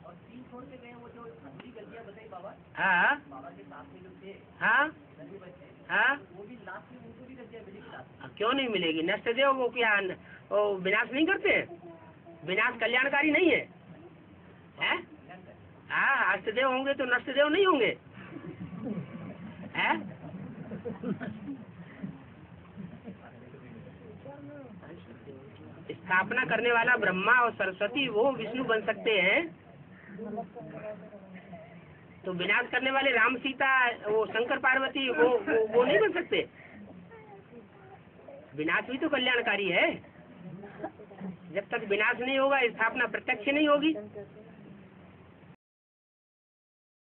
S7: और 3 छोड़ के गए वो जो अधूरी गद्दियाँ बताई बाबा,
S2: हाँ
S7: बाबा के साथ में जो थे
S2: हाँ
S7: गद्दी बच्चे,
S2: हाँ,
S7: वो भी लास्ट में उनको भी गद्दियाँ मिलेगी लास्ट में।
S2: क्यों नहीं मिलेगी? नष्ट देव वो क्या वो विनाश नहीं करते हैं? विनाश कल्याणकारी नहीं है, है? हाँ, अष्टदेव होंगे तो नष्टदेव नहीं होंगे, है? स्थापना करने वाला ब्रह्मा और सरस्वती वो विष्णु बन सकते हैं, तो विनाश करने वाले राम सीता वो शंकर पार्वती वो नहीं बन सकते। विनाश भी तो कल्याणकारी है। जब तक विनाश नहीं होगा स्थापना प्रत्यक्ष नहीं होगी।